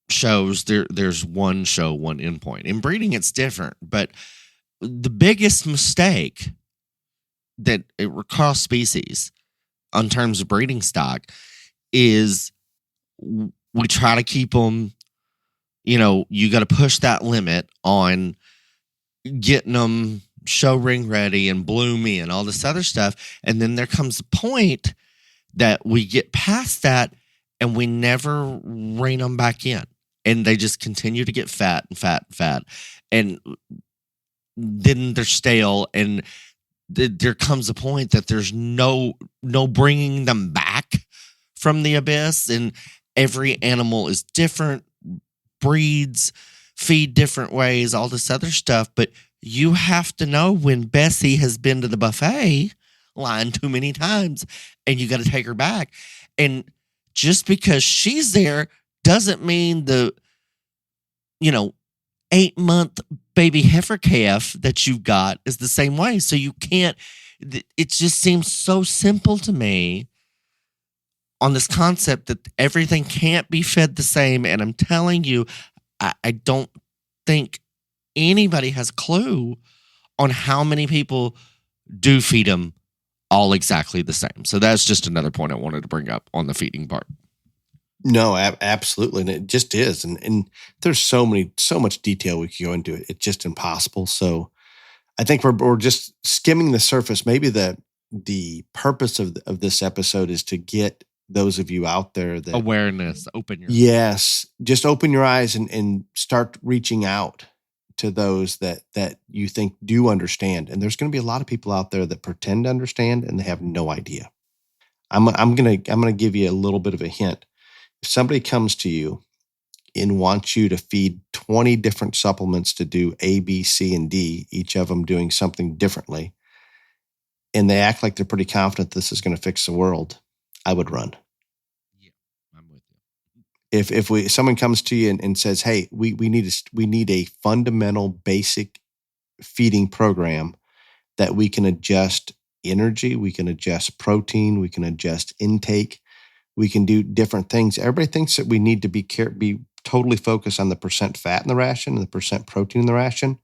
shows, there's one show, one endpoint. In breeding, it's different. But the biggest mistake that across species on terms of breeding stock is we try to keep them, you got to push that limit on getting them show ring ready and bloomy and all this other stuff. And then there comes a point that we get past that and we never rein them back in. And they just continue to get fat and fat and fat. And then they're stale. And there comes a point that there's no bringing them back from the abyss. And every animal is different, breeds, feed different ways, all this other stuff. But you have to know when Bessie has been to the buffet line too many times and you got to take her back. And just because she's there doesn't mean the, 8-month baby heifer calf that you've got is the same way. So you can't, it just seems so simple to me on this concept that everything can't be fed the same. And I'm telling you, I don't think anybody has a clue on how many people do feed them all exactly the same. So that's just another point I wanted to bring up on the feeding part. No, absolutely. And it just is. And there's so much detail we could go into it. It's just impossible. So I think we're just skimming the surface. Maybe the purpose of this episode is to get those of you out there that awareness, open your eyes. Yes. Just open your eyes and start reaching out to those that you think do understand. And there's going to be a lot of people out there that pretend to understand and they have no idea. I'm going to give you a little bit of a hint. If somebody comes to you and wants you to feed 20 different supplements to do A, B, C, and D, each of them doing something differently, and they act like they're pretty confident this is going to fix the world, I would run. Yeah, I'm with you. If someone comes to you and says, "Hey, we need a fundamental, basic feeding program that we can adjust energy, we can adjust protein, we can adjust intake." We can do different things. Everybody thinks that we need to be totally focused on the percent fat in the ration and the percent protein in the ration.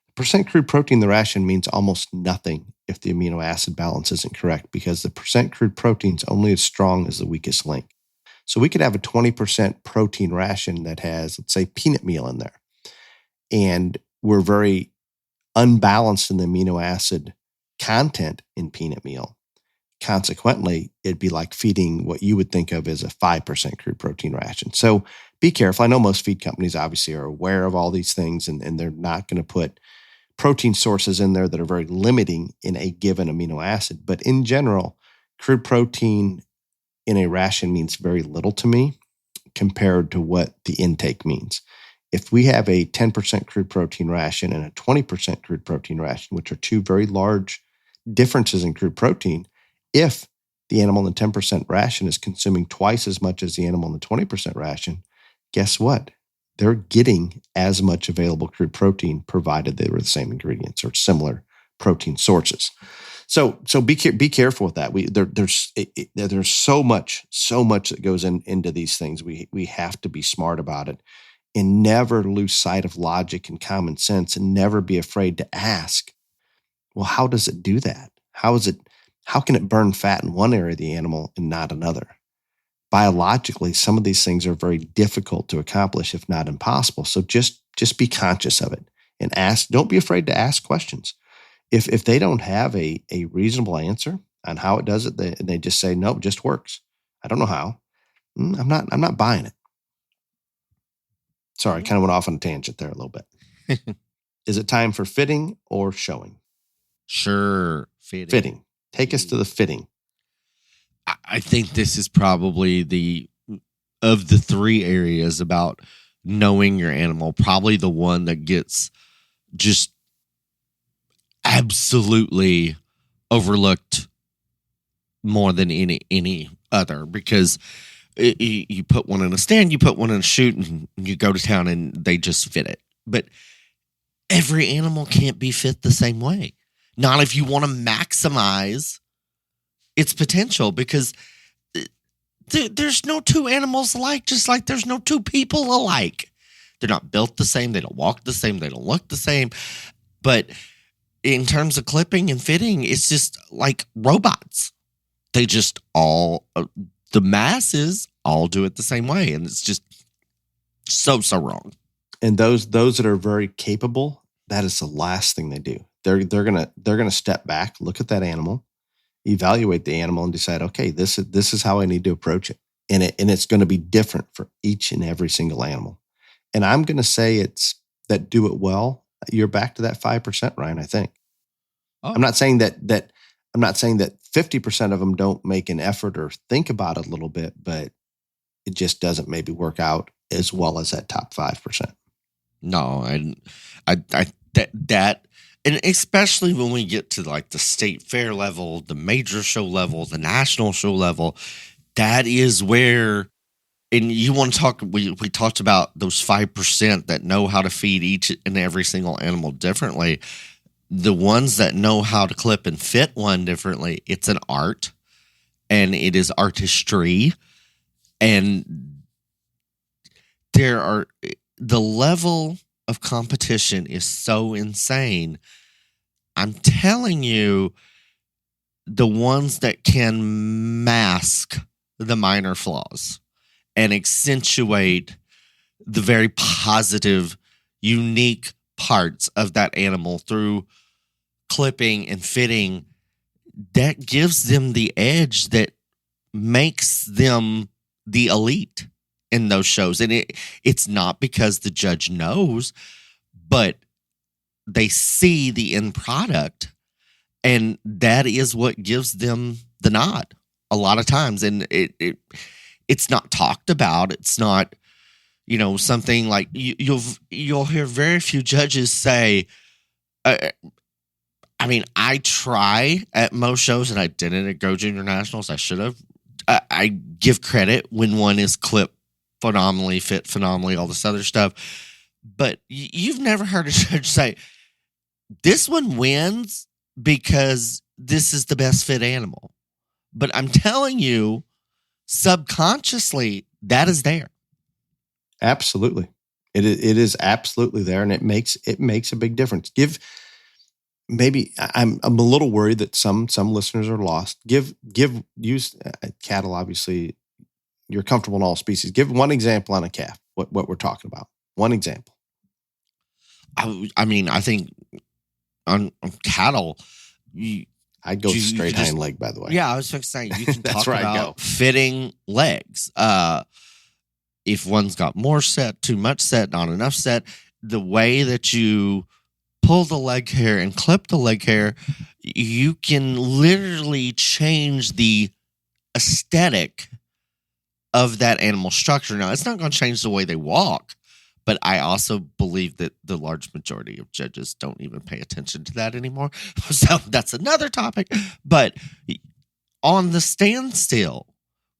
The percent crude protein in the ration means almost nothing if the amino acid balance isn't correct, because the percent crude protein is only as strong as the weakest link. So we could have a 20% protein ration that has, let's say, peanut meal in there. And we're very unbalanced in the amino acid content in peanut meal. Consequently, it'd be like feeding what you would think of as a 5% crude protein ration. So be careful. I know most feed companies obviously are aware of all these things, and they're not going to put protein sources in there that are very limiting in a given amino acid. But in general, crude protein in a ration means very little to me compared to what the intake means. If we have a 10% crude protein ration and a 20% crude protein ration, which are two very large differences in crude protein, if the animal in the 10% ration is consuming twice as much as the animal in the 20% ration, guess what? They're getting as much available crude protein, provided they were the same ingredients or similar protein sources. So be careful with that. There's so much that goes into these things. We have to be smart about it and never lose sight of logic and common sense, and never be afraid to ask, well, how does it do that? How can it burn fat in one area of the animal and not another? Biologically, some of these things are very difficult to accomplish, if not impossible. So just be conscious of it and ask. Don't be afraid to ask questions. If they don't have a reasonable answer on how it does it, they just say, no, it just works. I don't know how. I'm not buying it. Sorry, I kind of went off on a tangent there a little bit. Is it time for fitting or showing? Sure. Fitting. Take us to the fitting. I think this is probably of the three areas about knowing your animal, probably the one that gets just absolutely overlooked more than any other, because you put one in a stand, you put one in a chute, and you go to town and they just fit it. But every animal can't be fit the same way. Not if you want to maximize its potential, because there's no two animals alike, just like there's no two people alike. They're not built the same. They don't walk the same. They don't look the same. But in terms of clipping and fitting, it's just like robots. They just all, the masses all do it the same way. And it's just so wrong. And those that are very capable, that is the last thing they do. They're gonna step back, look at that animal, evaluate the animal, and decide, okay, this is how I need to approach it. And it's going to be different for each and every single animal. And I'm going to say it's that do it well. You're back to that 5%, Ryan, I think. Oh. I'm not saying that 50% of them don't make an effort or think about it a little bit, but it just doesn't maybe work out as well as that top 5%. No, that and especially when we get to like the state fair level, the major show level, the national show level, that is where, and you want to talk, we talked about those 5% that know how to feed each and every single animal differently. The ones that know how to clip and fit one differently, it's an art, and it is artistry. And the level of competition is so insane. I'm telling you, the ones that can mask the minor flaws and accentuate the very positive, unique parts of that animal through clipping and fitting, that gives them the edge that makes them the elite in those shows. And it's not because the judge knows, but they see the end product, and that is what gives them the nod a lot of times. And it's not talked about. It's not, something like you'll hear very few judges say, I try at most shows, and I didn't at Go Junior Nationals. I should have. I give credit when one is clipped phenomenally, fit phenomenally, all this other stuff. But you've never heard a judge say, this one wins because this is the best fit animal. But I'm telling you, subconsciously, that is there. Absolutely. It is absolutely there, and it makes a big difference. Maybe I'm a little worried that some listeners are lost. Use cattle. Obviously, you're comfortable in all species. Give one example on a calf. What we're talking about. One example. I think on cattle, I'd go straight hind leg. By the way, yeah, I was going to say you can That's talk where I'd about go. fitting legs. If one's got more set, too much set, not enough set, the way that you pull the leg hair and clip the leg hair, you can literally change the aesthetic of that animal structure. Now, it's not going to change the way they walk, but I also believe that the large majority of judges don't even pay attention to that anymore. So that's another topic. But on the standstill,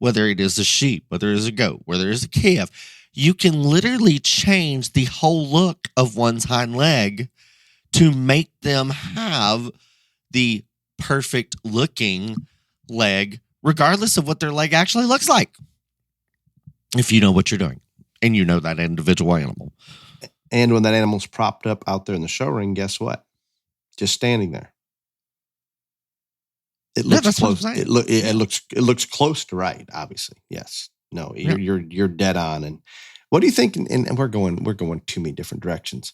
whether it is a sheep, whether it is a goat, whether it is a calf, you can literally change the whole look of one's hind leg to make them have the perfect looking leg, regardless of what their leg actually looks like. If you know what you're doing and you know that individual animal. And when that animal's propped up out there in the show ring, guess what? Just standing there. It looks close. It looks close to right. Obviously, yes. No, you're dead on. And what do you think? And we're going too many different directions.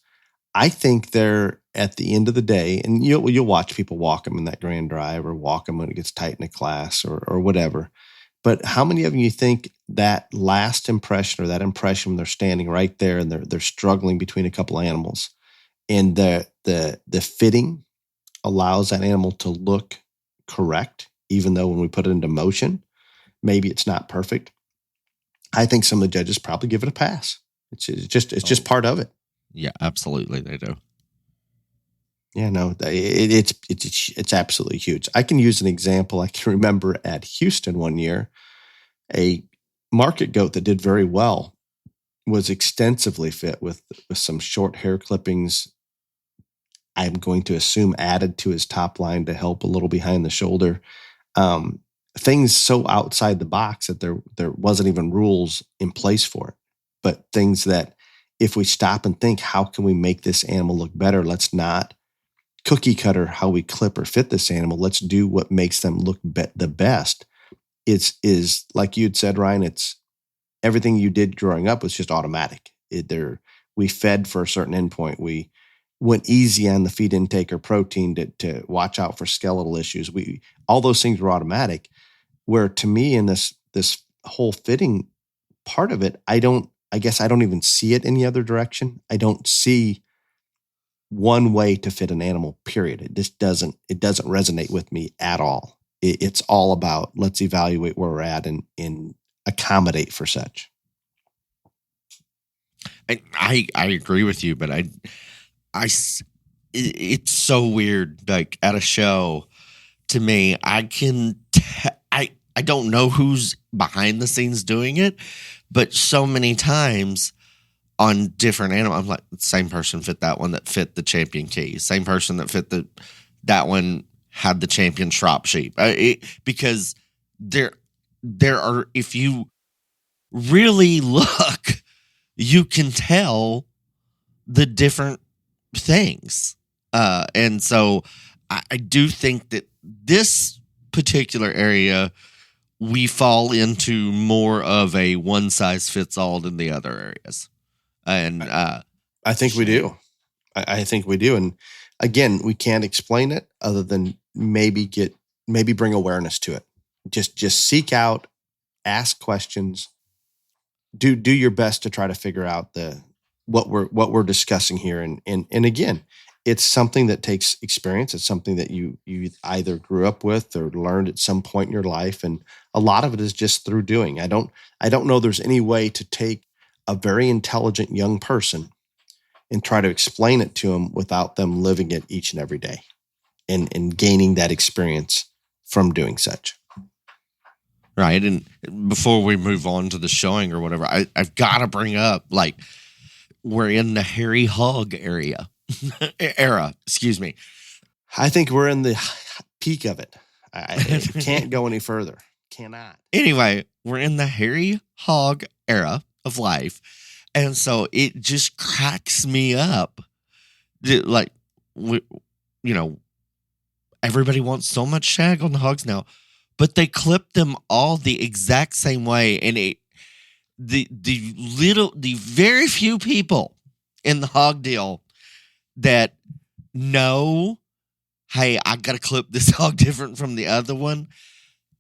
I think they're at the end of the day, and you'll watch people walk them in that grand drive or walk them when it gets tight in a class or whatever. But how many of you think that last impression or that impression when they're standing right there and they're struggling between a couple of animals, And the fitting allows that animal to look correct, even though when we put it into motion, maybe it's not perfect. I think some of the judges probably give it a pass. It's just part of it. Yeah, absolutely, they do. Yeah, no, it's absolutely huge. I can use an example. I can remember at Houston one year, a market goat that did very well was extensively fit with some short hair clippings. I'm going to assume added to his top line to help a little behind the shoulder. Things so outside the box that there wasn't even rules in place for it, but things that if we stop and think, how can we make this animal look better? Let's not cookie cutter how we clip or fit this animal. Let's do what makes them look the best. Is like you'd said, Ryan, it's everything you did growing up was just automatic. We fed for a certain endpoint. We went easy on the feed intake or protein to watch out for skeletal issues. All those things were automatic. Where to me in this whole fitting part of it, I guess I don't even see it any other direction. I don't see one way to fit an animal, period. It just doesn't resonate with me at all. It's all about let's evaluate where we're at and accommodate for such. I agree with you, but it's so weird. Like at a show, to me, I don't know who's behind the scenes doing it, but so many times on different animals, I'm like, same person fit that one that fit the champion key. Same person that fit that one had the champion Shrop sheep. Because there are, if you really look, you can tell the different things. And so I do think that this particular area, we fall into more of a one size fits all than the other areas. And I think we do. I think we do. And again, we can't explain it other than maybe bring awareness to it. Just seek out, ask questions, do your best to try to figure out what we're discussing here. And again, it's something that takes experience. It's something that you either grew up with or learned at some point in your life. And a lot of it is just through doing. I don't know there's any way to take a very intelligent young person and try to explain it to them without them living it each and every day and gaining that experience from doing such. Right. And before we move on to the showing or whatever, I've got to bring up, like, we're in the hairy hog era. Excuse me. I think we're in the peak of it. I can't go any further. Cannot. Anyway, we're in the hairy hog era of life. And so it just cracks me up. Like, everybody wants so much shag on the hogs now, but they clip them all the exact same way. And the very few people in the hog deal that know, hey, I got to clip this hog different from the other one.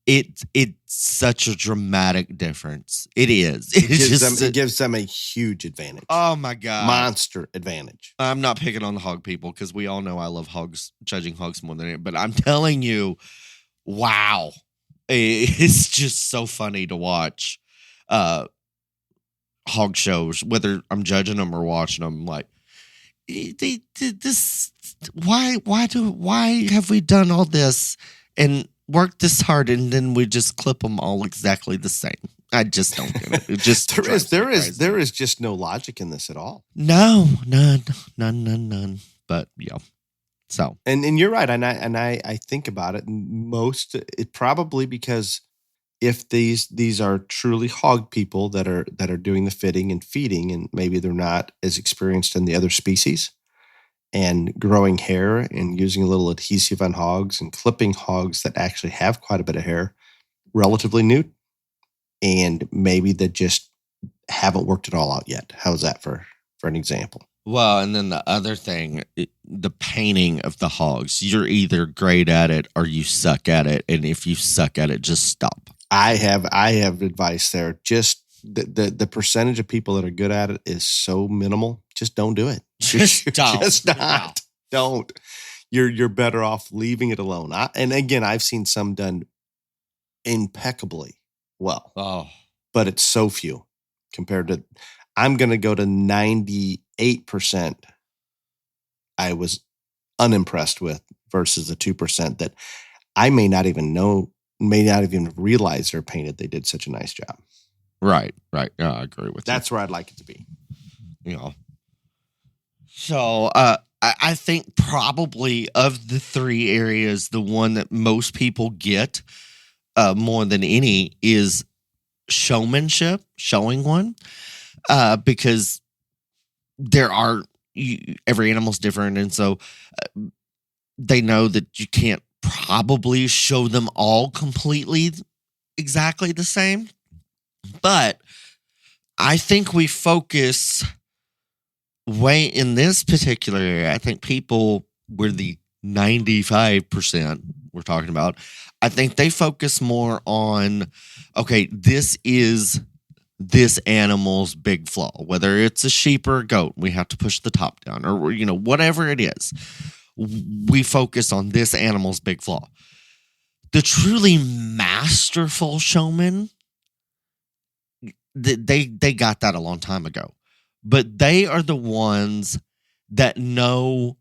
It's such a dramatic difference. It is. It gives them a huge advantage. Oh my God. Monster advantage. I'm not picking on the hog people because we all know I love hogs, judging hogs more than it. But I'm telling you, wow. It's just so funny to watch hog shows, whether I'm judging them or watching them. Like, they did this. Why have we done all this and worked this hard and then we just clip them all exactly the same? I just don't get it. It just there is just no logic in this at all. No, none. But yeah. So and you're right, and I think about it. It probably because if these are truly hog people that are doing the fitting and feeding, and maybe they're not as experienced in the other species, and growing hair and using a little adhesive on hogs and clipping hogs that actually have quite a bit of hair, relatively new, and maybe that just haven't worked it all out yet. How's that for an example? Well, and then the other thing, the painting of the hogs. You're either great at it or you suck at it. And if you suck at it, just stop. I have advice there. Just the percentage of people that are good at it is so minimal. Just don't do it. Just don't. Just not. Don't. You're better off leaving it alone. And again, I've seen some done impeccably well, Oh, but it's so few compared to. I'm going to go to 98%. I was unimpressed with versus the 2% that I may not even realize they're painted. They did such a nice job. right. Yeah, I agree with That's where I'd like it to be. you. So, I think probably of the three areas, the one that most people get more than any is showmanship, showing one, because every animal's different, and so they know that you can't probably show them all completely exactly the same. But I think we focus way in this particular area. I think people were the 95% we're talking about. I think they focus more on, okay, this is this animal's big flaw, whether it's a sheep or a goat, we have to push the top down, or whatever it is, we focus on this animal's big flaw. The truly masterful showmen, they got that a long time ago, but they are the ones that know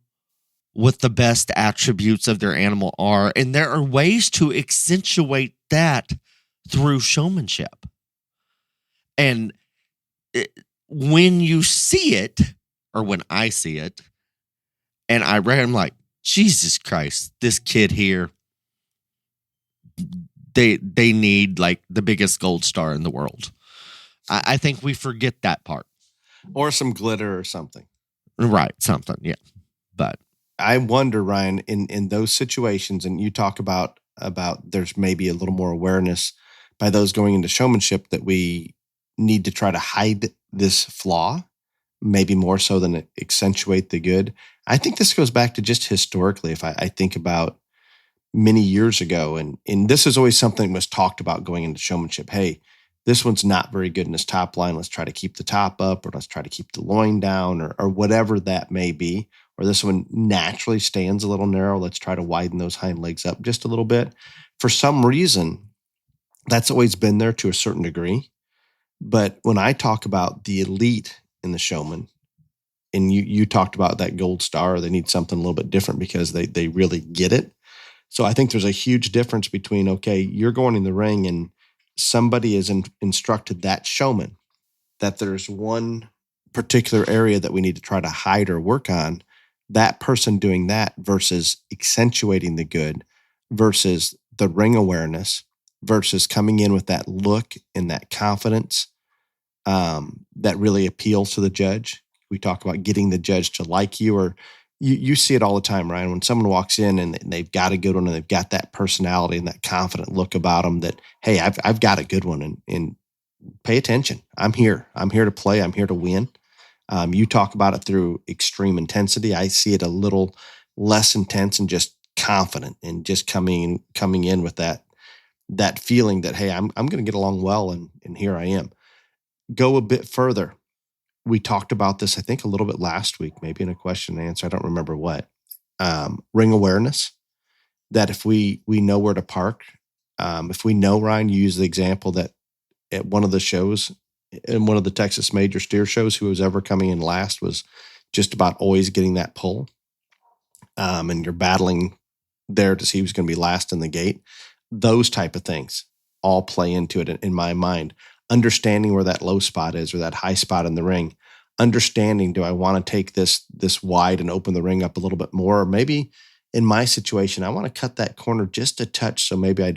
what the best attributes of their animal are, and there are ways to accentuate that through showmanship. And when you see it, or when I see it, and I read, I'm like, Jesus Christ, this kid here, they need like the biggest gold star in the world. I think we forget that part. Or some glitter or something. Right, something, yeah. But I wonder, Ryan, in those situations, and you talk about there's maybe a little more awareness by those going into showmanship that we need to try to hide this flaw, maybe more so than accentuate the good. I think this goes back to just historically. If I think about many years ago, and this is always something that was talked about going into showmanship. Hey, this one's not very good in his top line. Let's try to keep the top up, or let's try to keep the loin down, or whatever that may be. Or this one naturally stands a little narrow. Let's try to widen those hind legs up just a little bit. For some reason, that's always been there to a certain degree. But when I talk about the elite in the showman, and you talked about that gold star, they need something a little bit different because they really get it. So I think there's a huge difference between, okay, you're going in the ring and somebody has instructed that showman that there's one particular area that we need to try to hide or work on. That person doing that versus accentuating the good versus the ring awareness versus coming in with that look and that confidence that really appeals to the judge. We talk about getting the judge to like you, or you see it all the time, Ryan, when someone walks in and they've got a good one and they've got that personality and that confident look about them that, hey, I've got a good one, and pay attention. I'm here to play. I'm here to win. You talk about it through extreme intensity. I see it a little less intense and just confident, and just coming in with that feeling that, hey, I'm going to get along well, and here I am. Go a bit further. We talked about this, I think, a little bit last week, maybe in a question and answer. I don't remember what. Ring awareness. That if we know where to park, if we know, Ryan, you use the example that at one of the shows, in one of the Texas Major Steer shows, who was ever coming in last was just about always getting that pull. And you're battling there to see who's going to be last in the gate. Those type of things all play into it in my mind. Understanding where that low spot is or that high spot in the ring. Understanding, do I want to take this wide and open the ring up a little bit more? Or maybe in my situation, I want to cut that corner just a touch, so maybe I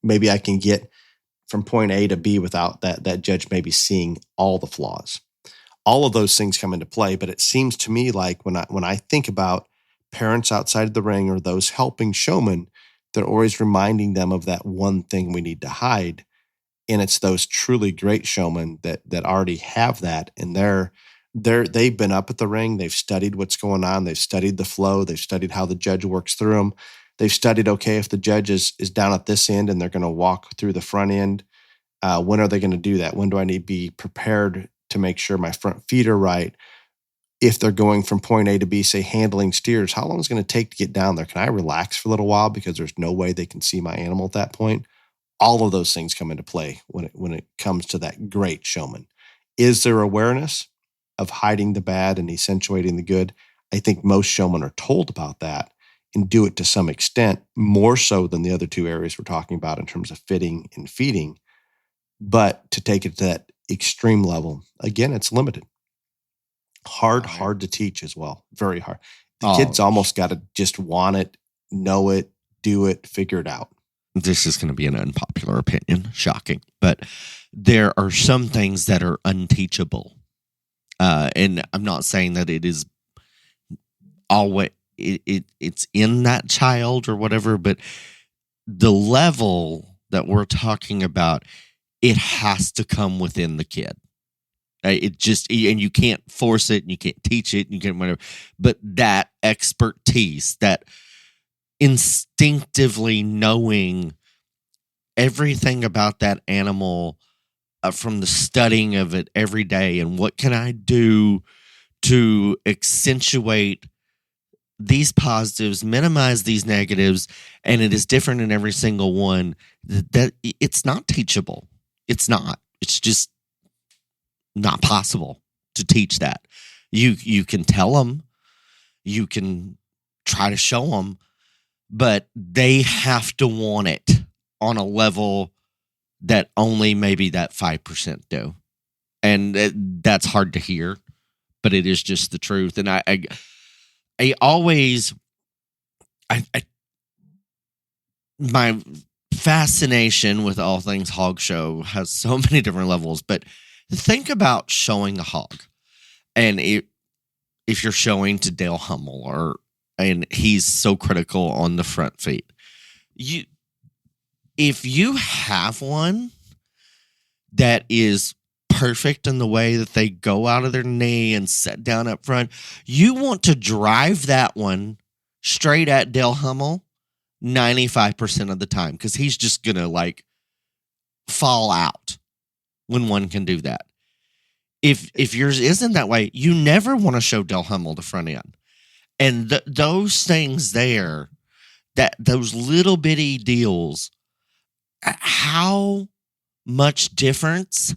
maybe I can get from point A to B without that judge maybe seeing all the flaws. All of those things come into play, but it seems to me like when I think about parents outside of the ring or those helping showmen, they're always reminding them of that one thing we need to hide. And it's those truly great showmen that already have that, and they've been up at the ring. They've studied what's going on. They've studied the flow. They've studied how the judge works through them. They've studied, okay, if the judge is down at this end and they're going to walk through the front end, when are they going to do that? When do I need to be prepared to make sure my front feet are right? if they're going from point A to B, say handling steers, how long is it going to take to get down there? Can I relax for a little while because there's no way they can see my animal at that point? All of those things come into play when it comes to that great showman. Is there awareness of hiding the bad and accentuating the good? I think most showmen are told about that and do it to some extent, more so than the other two areas we're talking about in terms of fitting and feeding. But to take it to that extreme level, again, it's limited. Hard to teach as well. Very hard. The kids almost got to just want it, know it, do it, figure it out. This is going to be an unpopular opinion, shocking, but there are some things that are unteachable. And I'm not saying that it is always, it's in that child or whatever, but the level that we're talking about, it has to come within the kid. It just, and you can't force it and you can't teach it and you can't whatever, but that expertise, that instinctively knowing everything about that animal from the studying of it every day and what can I do to accentuate these positives, minimize these negatives, and it is different in every single one. That it's not teachable. It's not. It's just not possible to teach that. You can tell them, you can try to show them, but they have to want it on a level that only maybe that 5% do. And that's hard to hear, but it is just the truth. And I always, my fascination with all things hog show has so many different levels, but think about showing a hog. And if you're showing to Dale Hummel and he's so critical on the front feet, if you have one that is perfect in the way that they go out of their knee and set down up front, you want to drive that one straight at Dale Hummel 95% of the time because he's just going to fall out when one can do that. If yours isn't that way, you never want to show Dale Hummel the front end. And those things there, those little bitty deals, how much difference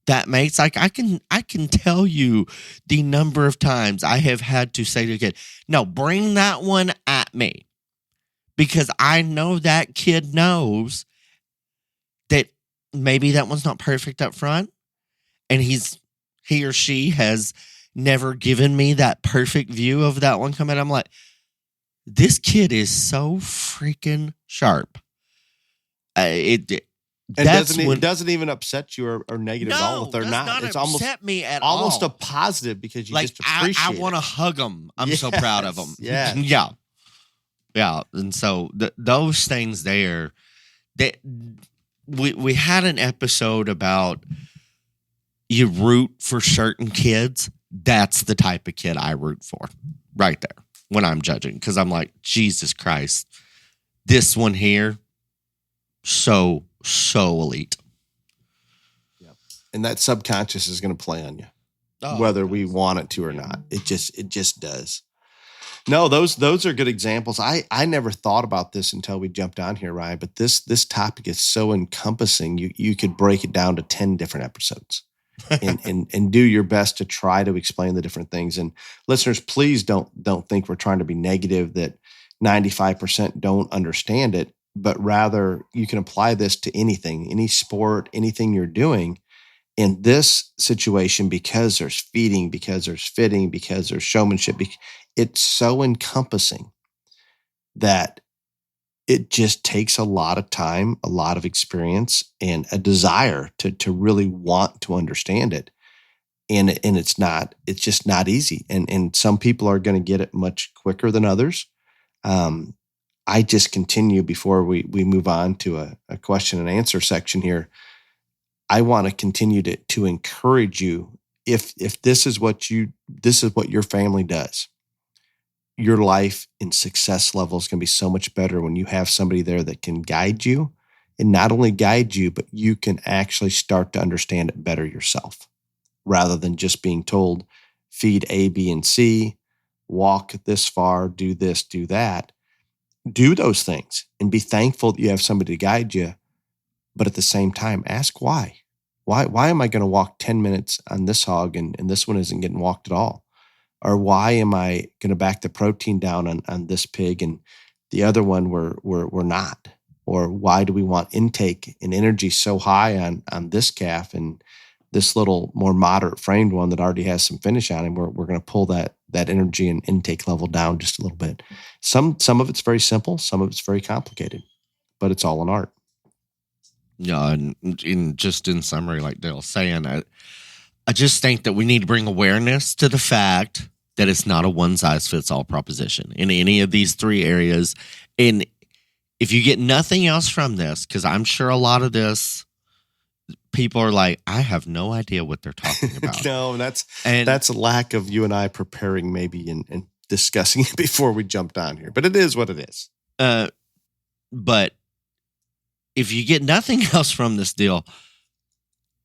that makes. I can tell you the number of times I have had to say to a kid, no, bring that one at me. Because I know that kid knows that maybe that one's not perfect up front. And he or she has never given me that perfect view of that one coming. I'm like, this kid is so freaking sharp. It doesn't even upset you or negative at all if they're not. It's upset me at almost all. a positive because you just appreciate I want to hug them. I'm so proud of them. Yeah. Yeah. And so those things there, that we had an episode about you root for certain kids. That's the type of kid I root for right there when I'm judging. Because I'm like, Jesus Christ, this one here, so elite. Yep. And that subconscious is going to play on you, whether we want it to or not. It just does. No, those are good examples. I never thought about this until we jumped on here, Ryan, but this topic is so encompassing. You could break it down to 10 different episodes and do your best to try to explain the different things. And listeners, please don't think we're trying to be negative that 95% don't understand it, but rather you can apply this to anything, any sport, anything you're doing. In this situation, because there's feeding, because there's fitting, because there's showmanship, it's so encompassing that it just takes a lot of time, a lot of experience, and a desire to really want to understand it. And it's just not easy. And some people are going to get it much quicker than others. I just continue before we move on to a question and answer section here. I want to continue to encourage you. If this is what your family does, your life and success level is going to be so much better when you have somebody there that can guide you, and not only guide you, but you can actually start to understand it better yourself rather than just being told feed A, B, and C, walk this far, do this, do that. Do those things and be thankful that you have somebody to guide you. But at the same time, ask why. Why am I going to walk 10 minutes on this hog and this one isn't getting walked at all? Or why am I going to back the protein down on this pig and the other one we're not? Or why do we want intake and energy so high on this calf and this little more moderate framed one that already has some finish on him? We're going to pull that energy and intake level down just a little bit. Some of it's very simple, some of it's very complicated, but it's all an art. Yeah, and in summary, like Dale's saying, I just think that we need to bring awareness to the fact that it's not a one-size-fits-all proposition in any of these three areas. And if you get nothing else from this, because I'm sure a lot of this, people are like, I have no idea what they're talking about. No, that's a lack of you and I preparing maybe and discussing it before we jumped on here. But it is what it is. But if you get nothing else from this deal,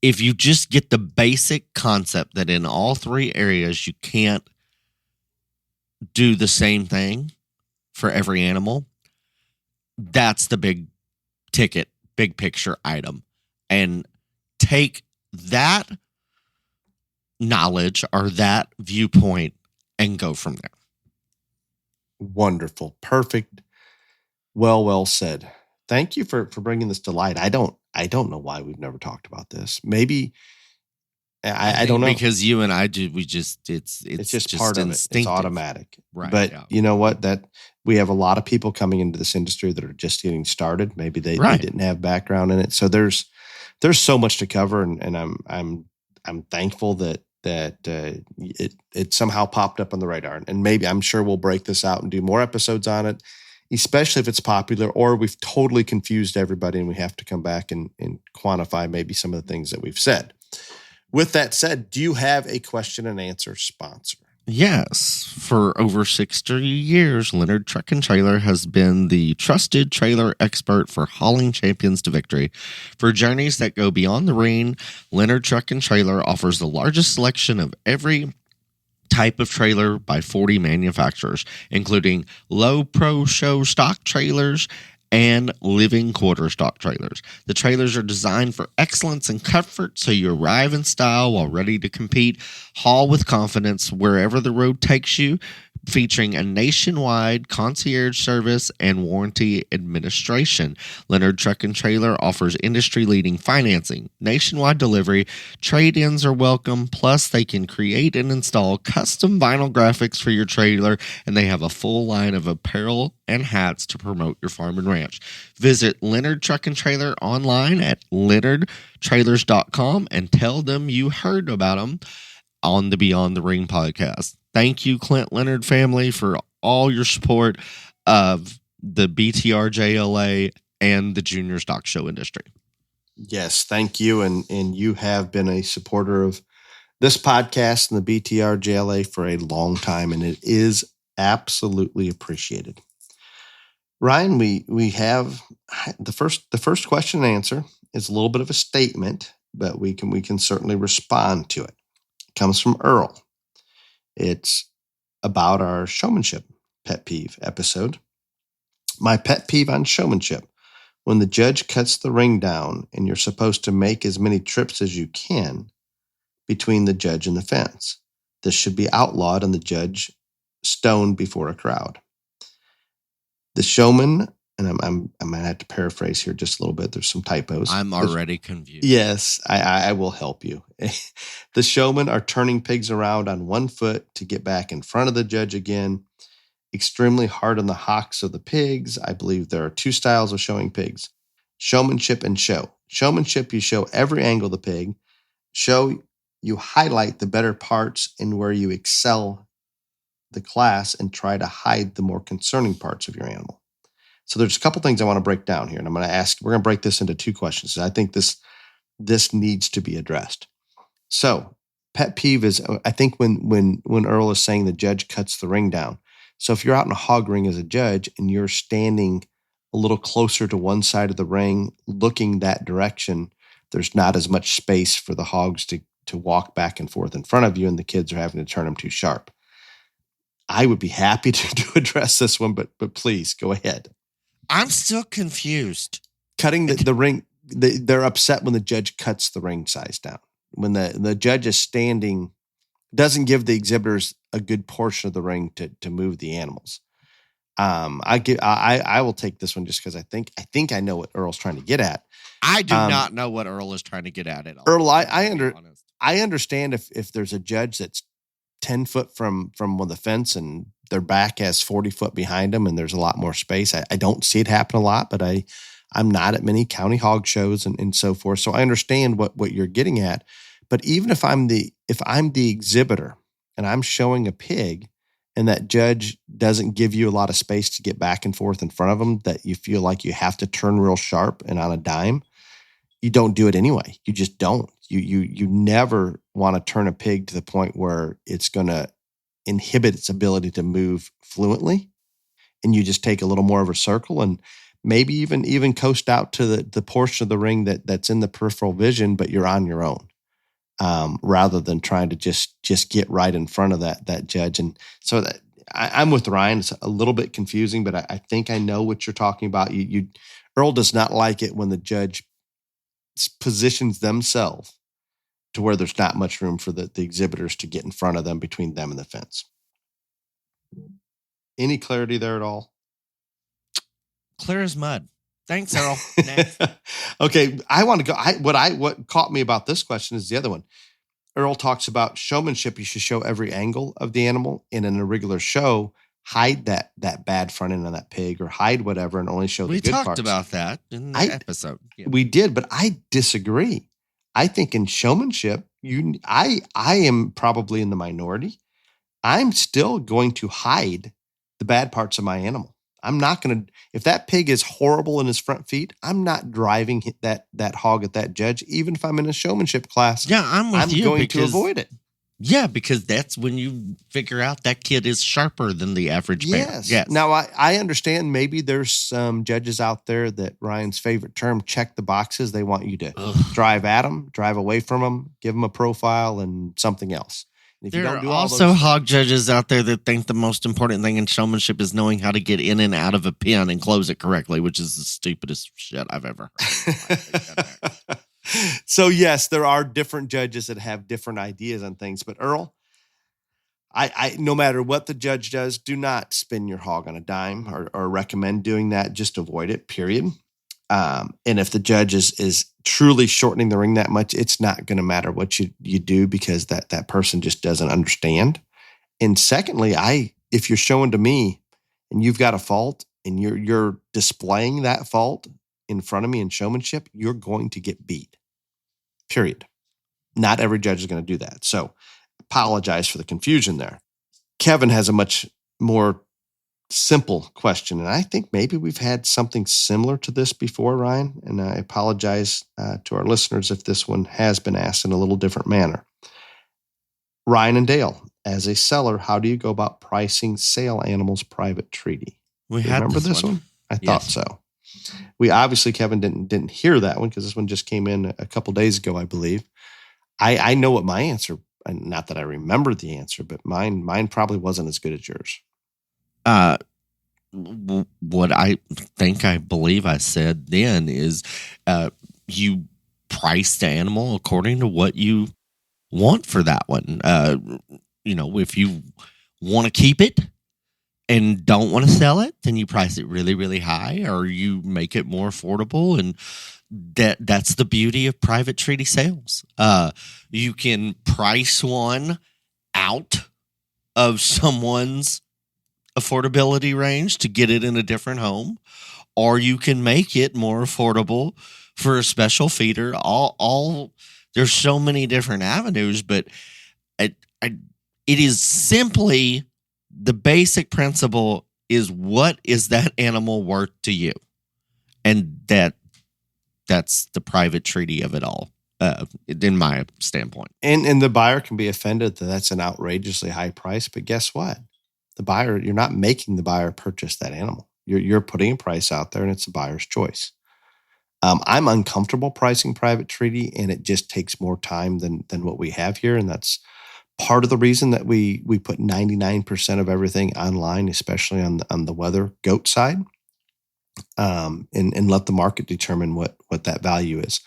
if you just get the basic concept that in all three areas you can't do the same thing for every animal, that's the big ticket, big picture item. And take that knowledge or that viewpoint and go from there. Wonderful. Perfect. Well said. Thank you for bringing this to light. I don't know why we've never talked about this. Maybe I don't know, because you and I do. It's just part of it. It's automatic, right? But you know what? That we have a lot of people coming into this industry that are just getting started. Maybe they didn't have background in it. So there's so much to cover, and I'm thankful that it somehow popped up on the radar. And maybe I'm sure we'll break this out and do more episodes on it, especially if it's popular or we've totally confused everybody and we have to come back and quantify maybe some of the things that we've said. With that said, do you have a question and answer sponsor? Yes. For over 60 years, Leonard Truck and Trailer has been the trusted trailer expert for hauling champions to victory. For journeys that go beyond the ring, Leonard Truck and Trailer offers the largest selection of every type of trailer by 40 manufacturers, including low pro show stock trailers and living quarter stock trailers. The trailers are designed for excellence and comfort, so you arrive in style while ready to compete. Haul with confidence wherever the road takes you, featuring a nationwide concierge service and warranty administration. Leonard Truck and Trailer offers industry-leading financing, nationwide delivery, trade-ins are welcome, plus they can create and install custom vinyl graphics for your trailer, and they have a full line of apparel and hats to promote your farm and ranch. Visit Leonard Truck and Trailer online at leonardtrailers.com and tell them you heard about them on the Beyond the Ring podcast. Thank you, Clint Leonard family, for all your support of the BTR JLA and the junior stock show industry. Yes, thank you. And you have been a supporter of this podcast and the BTR JLA for a long time, and it is absolutely appreciated. Ryan, we have the first question and answer is a little bit of a statement, but we can certainly respond to it. It comes from Earl. It's about our showmanship pet peeve episode. My pet peeve on showmanship: when the judge cuts the ring down and you're supposed to make as many trips as you can between the judge and the fence. This should be outlawed and the judge stoned before a crowd. The showman, and I'm going to have to paraphrase here just a little bit. There's some typos. I'm already confused. Yes, I will help you. The showmen are turning pigs around on one foot to get back in front of the judge again. Extremely hard on the hocks of the pigs. I believe there are two styles of showing pigs: showmanship and show. Showmanship, you show every angle of the pig. Show, you highlight the better parts and where you excel the class and try to hide the more concerning parts of your animal. So there's a couple things I want to break down here, and I'm going to ask. We're going to break this into two questions. I think this needs to be addressed. So pet peeve is, I think when Earl is saying the judge cuts the ring down. So if you're out in a hog ring as a judge and you're standing a little closer to one side of the ring, looking that direction, there's not as much space for the hogs to walk back and forth in front of you, and the kids are having to turn them too sharp. I would be happy to address this one, but please go ahead. I'm still confused. Cutting the ring, they're upset when the judge cuts the ring size down. When the judge is standing, doesn't give the exhibitors a good portion of the ring to move the animals. I will take this one just because I think I know what Earl's trying to get at. I do not know what Earl is trying to get at all. Earl, I understand if there's a judge that's 10 foot from the fence and their back has 40 foot behind them and there's a lot more space. I don't see it happen a lot, but I'm not at many county hog shows and so forth. So I understand what you're getting at. But even if I'm the exhibitor and I'm showing a pig and that judge doesn't give you a lot of space to get back and forth in front of them, that you feel like you have to turn real sharp and on a dime, you don't do it anyway. You just don't. You never want to turn a pig to the point where it's going to inhibit its ability to move fluently. And you just take a little more of a circle and maybe even coast out to the portion of the ring that's in the peripheral vision, but you're on your own. Rather than trying to just get right in front of that judge. And so that I'm with Ryan. It's a little bit confusing, but I think I know what you're talking about. Earl does not like it when the judge positions themselves to where there's not much room for the exhibitors to get in front of them between them and the fence. Any clarity there at all? Clear as mud. Thanks, Earl. Next. Okay, I want to go. What caught me about this question is the other one. Earl talks about showmanship. You should show every angle of the animal. In an irregular show, hide that bad front end of that pig or hide whatever and only show the good parts. We talked about that in the episode. Yeah. We did, but I disagree. I think in showmanship, I am probably in the minority. I'm still going to hide the bad parts of my animal. I'm not going to, if that pig is horrible in his front feet, I'm not driving that hog at that judge, even if I'm in a showmanship class. Yeah, I'm going to avoid it. Yeah, because that's when you figure out that kid is sharper than the average bear. Yes. Now, I understand maybe there's some judges out there that Ryan's favorite term, check the boxes. They want you to drive at them, drive away from them, give them a profile and something else. There are also hog judges out there that think the most important thing in showmanship is knowing how to get in and out of a pen and close it correctly, which is the stupidest shit I've ever heard. So, yes, there are different judges that have different ideas on things. But, Earl, I no matter what the judge does, do not spin your hog on a dime or recommend doing that. Just avoid it, period. And if the judge is truly shortening the ring that much, it's not going to matter what you do because that person just doesn't understand. And secondly, if you're showing to me and you've got a fault and you're displaying that fault in front of me in showmanship, you're going to get beat. Period. Not every judge is going to do that. So apologize for the confusion there. Kevin has a much more simple question. And I think maybe we've had something similar to this before, Ryan. And I apologize to our listeners if this one has been asked in a little different manner. Ryan and Dale, as a seller, how do you go about pricing sale animals private treaty? Remember this one? I thought so. We obviously, Kevin didn't hear that one because this one just came in a couple days ago, I believe. I know what my answer, not that I remember the answer, but mine probably wasn't as good as yours. What I believe I said then is you price the animal according to what you want for that one. If you want to keep it and don't want to sell it, then you price it really, really high, or you make it more affordable. And that's the beauty of private treaty sales. You can price one out of someone's affordability range to get it in a different home, or you can make it more affordable for a special feeder. All there's so many different avenues, but it is simply the basic principle is what is that animal worth to you, and that's the private treaty of it all. In my standpoint, and the buyer can be offended that that's an outrageously high price, but guess what? The buyer, you're not making the buyer purchase that animal. You're putting a price out there, and it's the buyer's choice. I'm uncomfortable pricing private treaty, and it just takes more time than what we have here, and that's part of the reason that we put 99% of everything online, especially on the weather goat side, and let the market determine what that value is.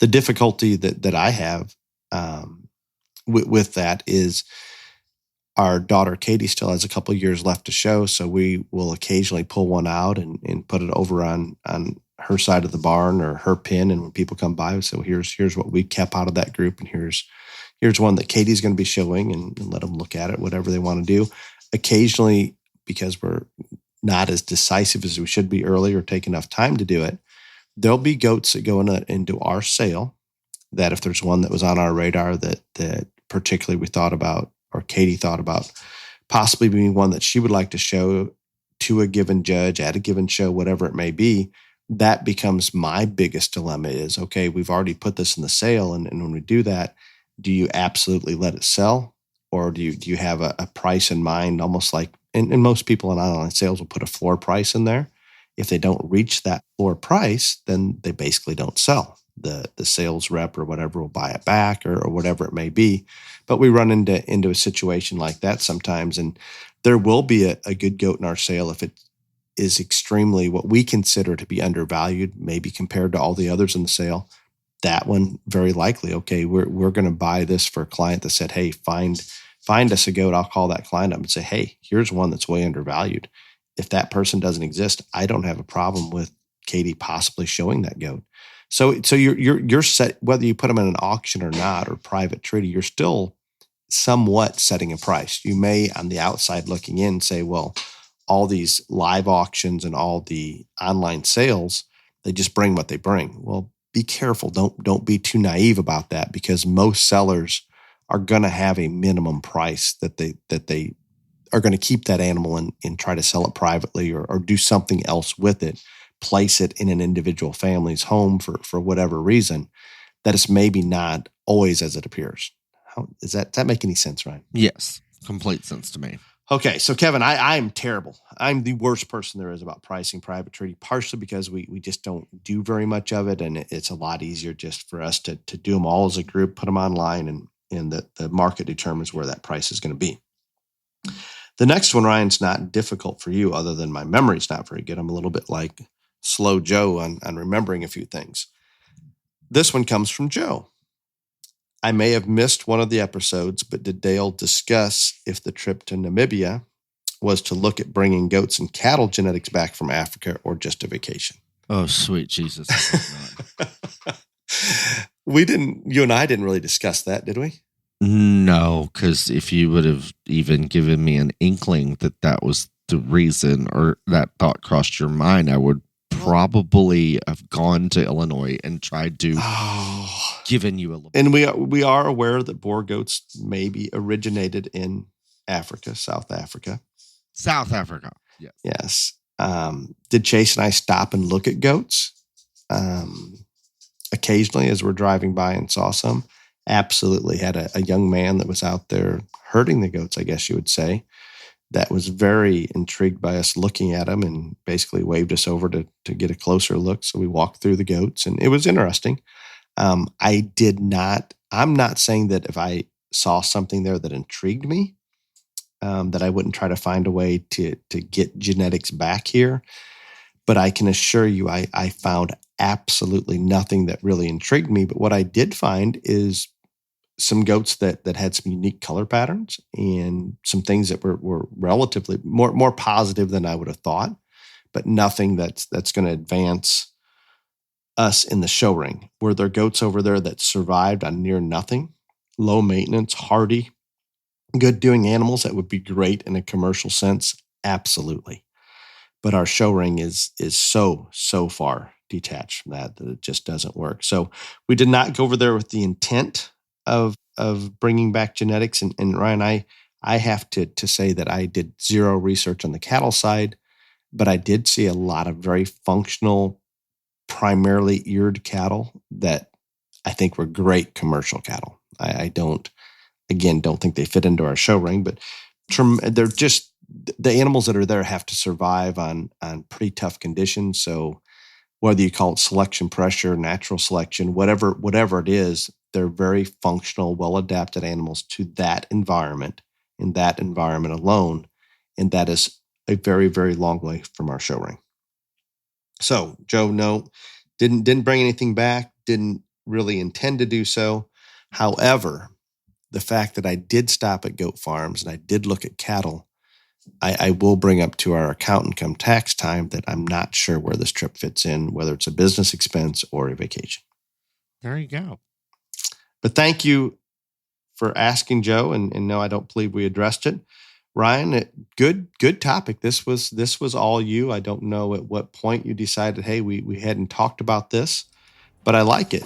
The difficulty that I have with that is our daughter Katie still has a couple years left to show, so we will occasionally pull one out and put it over on her side of the barn or her pen, and when people come by, so here's what we kept out of that group, and here's one that Katie's going to be showing, and let them look at it, whatever they want to do. Occasionally, because we're not as decisive as we should be early or take enough time to do it, there'll be goats that go into our sale that if there's one that was on our radar that particularly we thought about, or Katie thought about possibly being one that she would like to show to a given judge at a given show, whatever it may be, that becomes my biggest dilemma is, okay, we've already put this in the sale. And when we do that, do you absolutely let it sell? Or do you have a price in mind, almost like, and most people in online sales will put a floor price in there. If they don't reach that floor price, then they basically don't sell. The sales rep or whatever will buy it back or whatever it may be. But we run into a situation like that sometimes, and there will be a good goat in our sale if it is extremely what we consider to be undervalued, maybe compared to all the others in the sale. That one, very likely, okay, we're going to buy this for a client that said, hey, find us a goat. I'll call that client up and say, hey, here's one that's way undervalued. If that person doesn't exist, I don't have a problem with Katie possibly showing that goat. So you're set, whether you put them in an auction or not, or private treaty, you're still somewhat setting a price. You may, on the outside looking in, say, well, all these live auctions and all the online sales, they just bring what they bring. Well, be careful. Don't be too naive about that, because most sellers are going to have a minimum price that they are going to keep that animal and try to sell it privately or do something else with it, place it in an individual family's home for whatever reason, that is maybe not always as it appears. Does that make any sense, Ryan? Yes, complete sense to me. Okay, so Kevin, I'm terrible. I'm the worst person there is about pricing private treaty, partially because we just don't do very much of it, and it's a lot easier just for us to do them all as a group, put them online, and the market determines where that price is going to be. The next one, Ryan's not difficult for you, other than my memory's not very good. I'm a little bit like Slow Joe on remembering a few things. This one comes from Joe. I may have missed one of the episodes, but did Dale discuss if the trip to Namibia was to look at bringing goats and cattle genetics back from Africa or just a vacation? Oh, sweet Jesus. You and I didn't really discuss that, did we? No, because if you would have even given me an inkling that was the reason, or that thought crossed your mind, I would probably have gone to Illinois and tried to given you a little. And we are aware that Boer goats maybe originated in Africa, South Africa. South Africa, yes. Yes. Did Chase and I stop and look at goats? Occasionally, as we're driving by and saw some. Absolutely had a young man that was out there herding the goats, I guess you would say, that was very intrigued by us looking at them and basically waved us over to get a closer look. So we walked through the goats, and it was interesting. I'm not saying that if I saw something there that intrigued me, that I wouldn't try to find a way to get genetics back here. But I can assure you, I found absolutely nothing that really intrigued me. But what I did find is some goats that had some unique color patterns and some things that were relatively more positive than I would have thought, but nothing that's going to advance us in the show ring. Were there goats over there that survived on near nothing, low maintenance, hardy, good doing animals that would be great in a commercial sense? Absolutely. But our show ring is so far detached from that it just doesn't work. So we did not go over there with the intent of bringing back genetics. And Ryan, I have to say that I did zero research on the cattle side, but I did see a lot of very functional, primarily eared cattle that I think were great commercial cattle. I don't think they fit into our show ring, but they're just, the animals that are there have to survive on pretty tough conditions. So whether you call it selection pressure, natural selection, whatever it is, they're very functional, well-adapted animals to that environment, in that environment alone. And that is a very, very long way from our show ring. So, Joe, no, didn't bring anything back, didn't really intend to do so. However, the fact that I did stop at goat farms and I did look at cattle, I will bring up to our accountant come tax time that I'm not sure where this trip fits in, whether it's a business expense or a vacation. There you go. But thank you for asking, Joe. And no, I don't believe we addressed it. Ryan, good topic. This was all you. I don't know at what point you decided, hey, we hadn't talked about this, but I like it.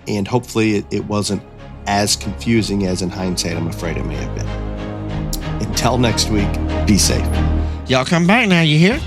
And hopefully it wasn't as confusing as in hindsight I'm afraid it may have been. Until next week, be safe. Y'all come back now, you hear?